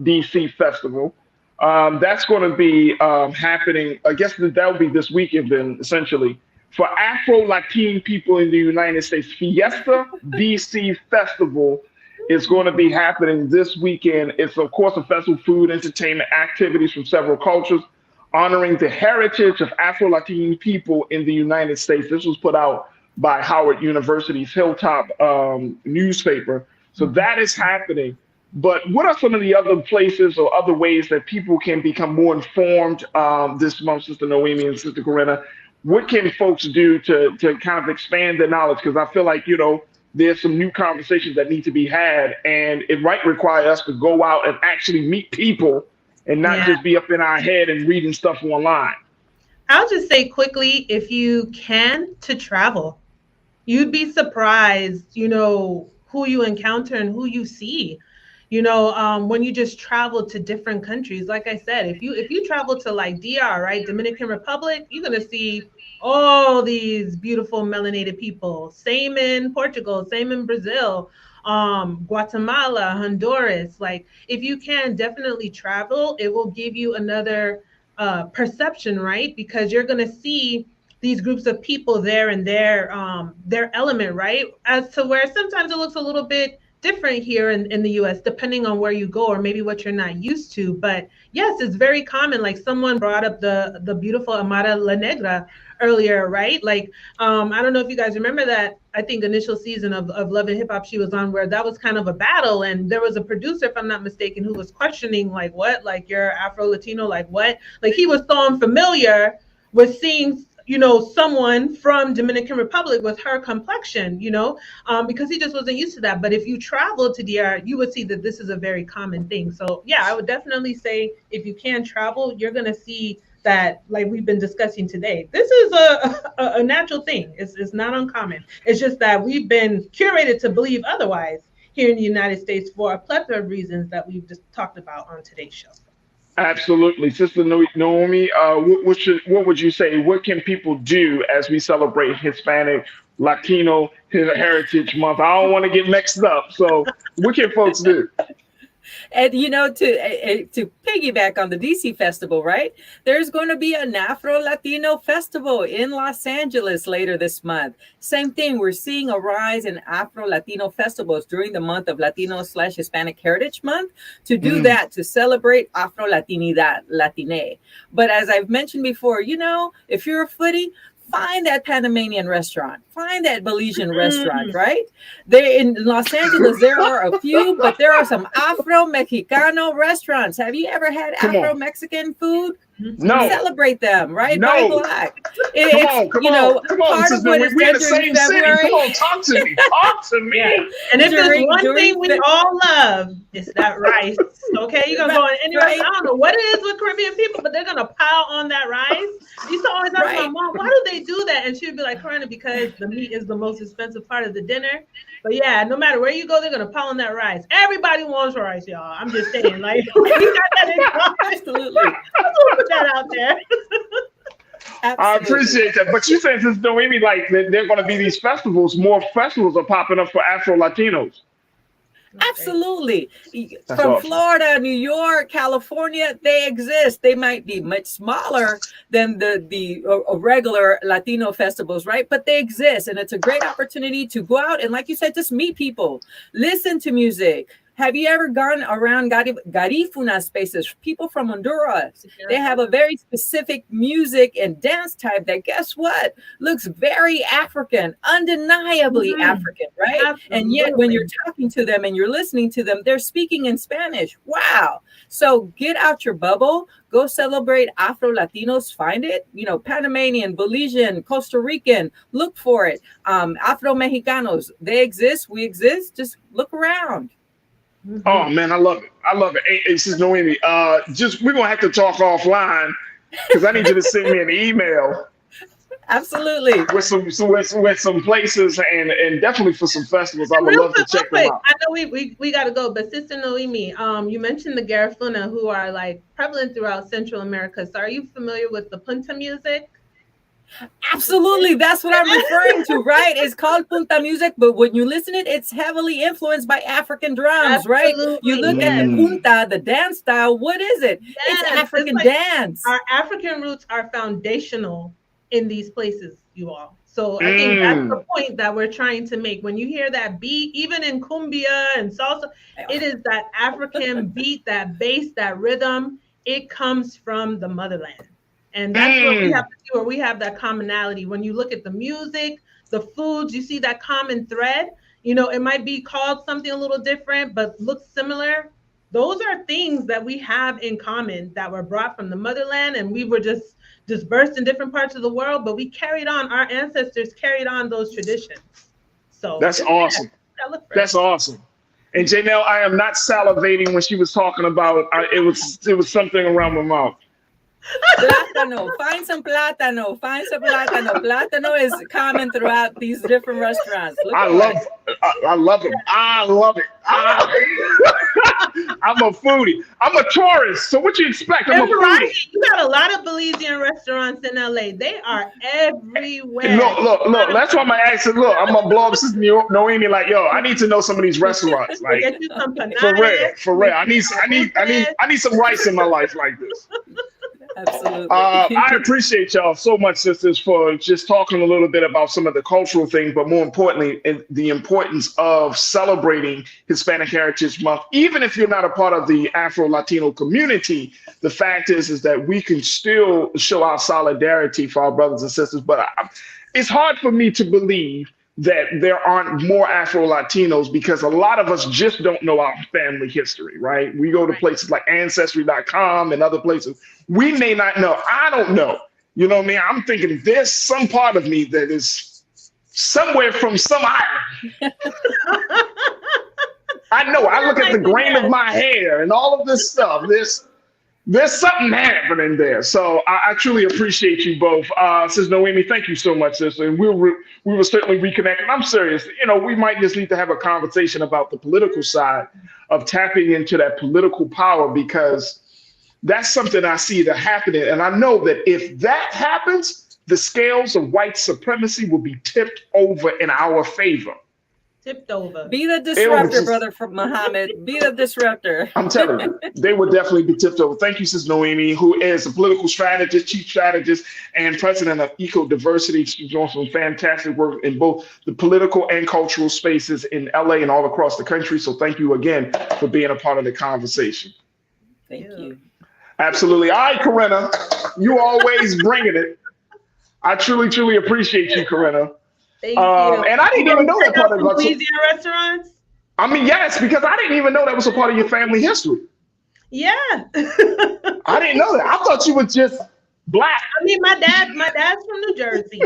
A: DC Festival. That's going to be happening, I guess that will be this weekend then, essentially. For Afro Latino people in the United States, Fiesta DC Festival is going to be happening this weekend. It's, of course, a festival, food, entertainment, activities from several cultures, honoring the heritage of Afro Latino people in the United States. This was put out by Howard University's Hilltop newspaper. So that is happening. But what are some of the other places or other ways that people can become more informed this month, Sister Noemi and Sister Corinna? What can folks do to kind of expand their knowledge? Because I feel like, there's some new conversations that need to be had, and it might require us to go out and actually meet people and not just be up in our head and reading stuff online.
H: I'll just say quickly, if you can, to travel. You'd be surprised, who you encounter and who you see. When you just travel to different countries, like I said, if you travel to like DR, right, Dominican Republic, you're gonna see all these beautiful melanated people. Same in Portugal, same in Brazil, Guatemala, Honduras. Like, if you can, definitely travel. It will give you another perception, right? Because you're gonna see these groups of people there in their element, right? As to where sometimes it looks a little bit different here in the US, depending on where you go or maybe what you're not used to. But yes, it's very common. Like someone brought up the beautiful Amara La Negra earlier, right? Like, I don't know if you guys remember that, I think initial season of Love and Hip Hop she was on, where that was kind of a battle. And there was a producer, if I'm not mistaken, who was questioning like, what, like you're Afro-Latino, like what? Like he was so unfamiliar with seeing someone from Dominican Republic with her complexion, because he just wasn't used to that. But if you travel to DR, you would see that this is a very common thing. So yeah, I would definitely say if you can travel, you're going to see that, like we've been discussing today. This is a natural thing. It's not uncommon. It's just that we've been curated to believe otherwise here in the United States for a plethora of reasons that we've just talked about on today's show.
A: Absolutely. Sister Noemi, what would you say? What can people do as we celebrate Hispanic, Latino Heritage Month? I don't want to get mixed up. So what can folks do?
N: And, to piggyback on the DC festival, right? There's going to be an Afro-Latino festival in Los Angeles later this month. Same thing. We're seeing a rise in Afro-Latino festivals during the month of Latino/Hispanic Heritage Month to do that, to celebrate Afro-Latinidad, Latine. But as I've mentioned before, if you're a foodie, find that Panamanian restaurant, find that Belizean restaurant, right? There in Los Angeles, there are a few, but there are some Afro-Mexicano restaurants. Have you ever had Afro-Mexican food?
A: No.
N: Celebrate them, right?
A: No.
N: Buy Black.
A: Come on,
N: part of what is
A: we're in
N: done
A: the same city.
N: February.
A: Come on, talk to me. Talk to me.
H: Yeah. And if there's one thing we all love, it's that rice. Okay, you're gonna go in any restaurant. I don't know what it is with Caribbean people, but they're gonna pile on that rice. I used to always ask my mom, why do they do that? And she would be like, Corinna, because the meat is the most expensive part of the dinner. But yeah, no matter where you go, they're gonna pile on that rice. Everybody wants rice, y'all. I'm just saying, like, we got that in common.
N: Absolutely.
H: Let's put that out there.
N: Absolutely.
A: I appreciate that. But you said since Noemi, like, they're going to be these festivals, more festivals are popping up for Afro Latinos.
N: Absolutely.
A: That's
N: From
A: awesome.
N: Florida, New York, California, they exist. They might be much smaller than the regular Latino festivals, right? But they exist. And it's a great opportunity to go out and, like you said, just meet people, listen to music. Have you ever gone around Garifuna spaces? People from Honduras, they have a very specific music and dance type that, guess what, looks very African, undeniably African, right? Absolutely. And yet when you're talking to them and you're listening to them, they're speaking in Spanish. Wow. So get out your bubble, go celebrate Afro Latinos, find it, Panamanian, Belizean, Costa Rican, look for it. Afro Mexicanos, they exist, we exist, just look around.
A: Oh man, I love it. I love it. Hey, this is Noemi. We're gonna have to talk offline because I need you to send me an email.
N: Absolutely.
A: With some places and definitely for some festivals. I would love to check them out.
H: I know we gotta go, but Sister Noemi, you mentioned the Garifuna who are like prevalent throughout Central America. So are you familiar with the punta music?
N: Absolutely, that's what I'm referring to, right? It's called punta music, but when you listen to it, it's heavily influenced by African drums, right? You look at the punta, the dance style, what is it? Yes, it's African dance.
H: Our African roots are foundational in these places, you all. So I think that's the point that we're trying to make. When you hear that beat, even in cumbia and salsa, it is that African beat, that bass, that rhythm. It comes from the motherland. And that's what we have to do, where we have that commonality. When you look at the music, the foods, you see that common thread. It might be called something a little different, but looks similar. Those are things that we have in common that were brought from the motherland, and we were just dispersed in different parts of the world, but we carried on, our ancestors carried on those traditions. So
A: that's awesome. That's awesome. And Janelle, I am not salivating when she was talking about it was something around my mouth.
N: Plátano, find some plátano. Plátano is common throughout these different restaurants.
A: I love it. I love it. I'm a foodie. I'm a tourist. So what you expect? I'm a foodie.
H: You got a lot of Belizean restaurants in LA. They are everywhere.
A: Look. That's why I'm asking. Look, I'm gonna blow up Sister Noemi. Like, yo, I need to know some of these restaurants. Like,
H: get you some
A: for real. I need some rice in my life like this.
N: Absolutely.
A: I appreciate y'all so much, sisters, for just talking a little bit about some of the cultural things, but more importantly, the importance of celebrating Hispanic Heritage Month. Even if you're not a part of the Afro-Latino community, the fact is that we can still show our solidarity for our brothers and sisters. But it's hard for me to believe that there aren't more Afro-Latinos because a lot of us just don't know our family history, right? We go to places like Ancestry.com and other places. We may not know. I don't know. You know what I mean? I'm thinking there's some part of me that is somewhere from some island. I know. I look at the grain of my hair and all of this stuff. There's something happening there. So I truly appreciate you both. Sister Noemi, thank you so much, sister. And we will certainly reconnect. And I'm serious. We might just need to have a conversation about the political side of tapping into that political power, because that's something I see that happening. And I know that if that happens, the scales of white supremacy will be tipped over in our favor.
H: Tipped over.
N: Be the disruptor, brother from Muhammad. Be the disruptor.
A: I'm telling you, they would definitely be tipped over. Thank you, Sis Noemi, who is a political strategist, chief strategist, and president of Eco Diversity. She's doing some fantastic work in both the political and cultural spaces in LA and all across the country. So thank you again for being a part of the conversation.
N: Thank you.
A: Absolutely. All right, Corinna, you always bringing it. I truly, truly appreciate you, Corinna.
H: Thank you.
A: And I didn't even know that part of
H: Louisiana restaurants.
A: I mean, yes, because I didn't even know that was a part of your family history.
H: Yeah.
A: I didn't know that. I thought you were just Black.
H: I mean, my dad's from New New Jersey.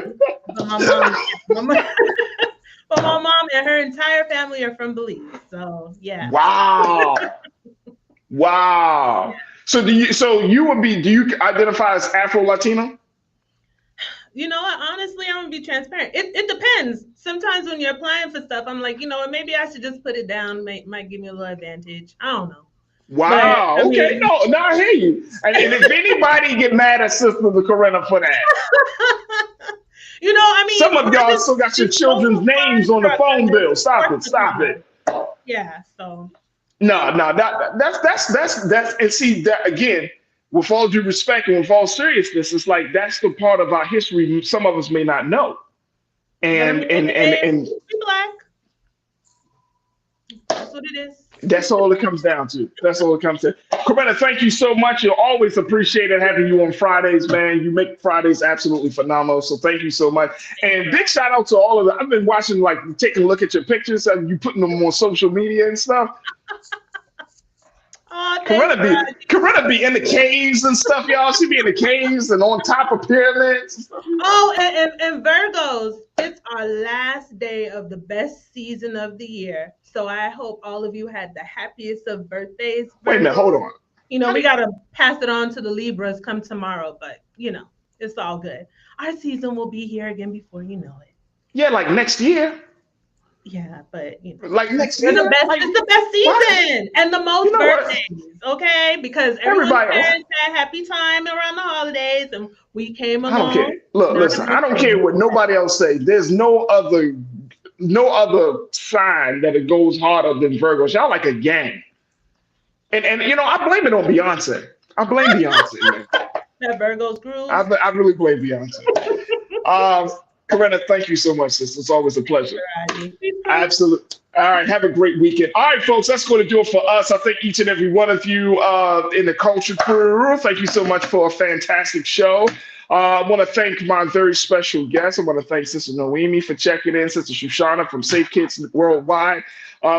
H: But my mom and her entire family are from Belize. So yeah.
A: Wow. Wow. So do you identify as Afro Latino?
H: You know what? Honestly, I'm gonna be transparent. It depends. Sometimes when you're applying for stuff, I'm like, you know what? Maybe I should just put it down. Might give me a little advantage. I don't know.
A: Wow.
H: But,
A: okay. No, I hear you. And if anybody get mad at Sister Corinna for that,
H: you know, I mean,
A: some of y'all still got your children's names on the phone bill. Stop it.
H: Yeah. So.
A: No. That's and see that again. With all due respect and with all seriousness, it's like that's the part of our history some of us may not know. And
H: black. That's what it is.
A: That's all it comes down to. That's all it comes to. Corinna, thank you so much. You're always appreciated having you on Fridays, man. You make Fridays absolutely phenomenal. So thank you so much. And big shout out to all of them. I've been watching, like, taking a look at your pictures and you putting them on social media and stuff.
H: Oh,
A: Corinna be in the caves and stuff, y'all. She be in the caves and on top of pyramids.
H: Oh, and Virgos, it's our last day of the best season of the year. So I hope all of you had the happiest of birthdays. Virgos.
A: Wait a minute, hold on.
H: You know, we got to pass it on to the Libras come tomorrow, but you know, it's all good. Our season will be here again before you know it.
A: Yeah, like next year.
H: Yeah, but you know,
A: like next year,
H: it's the best season and the most birthdays. Okay, because everybody had happy time around the holidays, and we came along.
A: I don't care. Look, listen, I don't care what nobody else say. There's no other sign that it goes harder than Virgos. Y'all like a gang, and you know I blame it on Beyonce. I blame Beyonce, man.
H: That Virgos groove.
A: I really blame Beyonce. Corinna, thank you so much, sister. It's always a pleasure. Absolutely. All right, have a great weekend. All right, folks, that's going to do it for us. I thank each and every one of you in the culture crew. Thank you so much for a fantastic show. I want to thank my very special guest. I want to thank Sister Noemi for checking in, Sister Shoshana from Safe Kids Worldwide.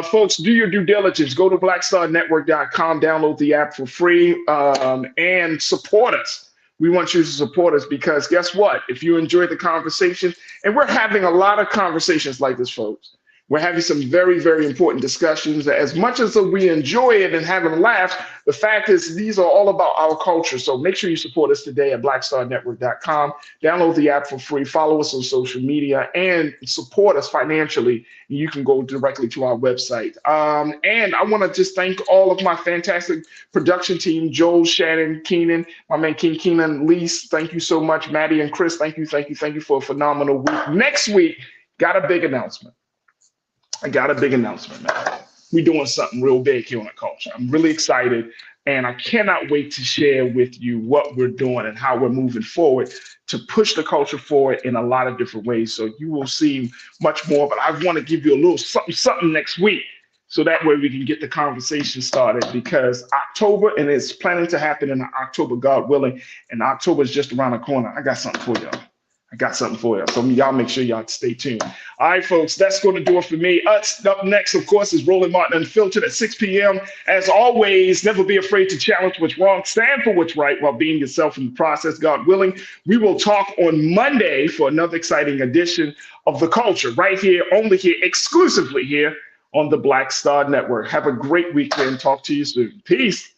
A: Folks, do your due diligence. Go to blackstarnetwork.com, download the app for free, and support us. We want you to support us because guess what? If you enjoy the conversation, and we're having a lot of conversations like this, folks. We're having some very, very important discussions. As much as we enjoy it and having laughs, the fact is these are all about our culture. So make sure you support us today at blackstarnetwork.com. Download the app for free. Follow us on social media and support us financially. You can go directly to our website. And I want to just thank all of my fantastic production team, Joel, Shannon, Keenan, my man King Keenan, Lise. Thank you so much. Maddie and Chris, thank you for a phenomenal week. Next week, got a big announcement. Man. We're doing something real big here on the culture. I'm really excited, and I cannot wait to share with you what we're doing and how we're moving forward to push the culture forward in a lot of different ways. So you will see much more, but I want to give you a little something next week so that way we can get the conversation started because October, and it's planning to happen in October, God willing, and October is just around the corner. I got something for y'all. So y'all make sure y'all stay tuned. All right, folks, that's going to do it for me. Up next, of course, is Roland Martin Unfiltered at 6 p.m. As always, never be afraid to challenge what's wrong, stand for what's right while being yourself in the process. God willing, we will talk on Monday for another exciting edition of The Culture right here, only here, exclusively here on the Black Star Network. Have a great weekend. Talk to you soon. Peace.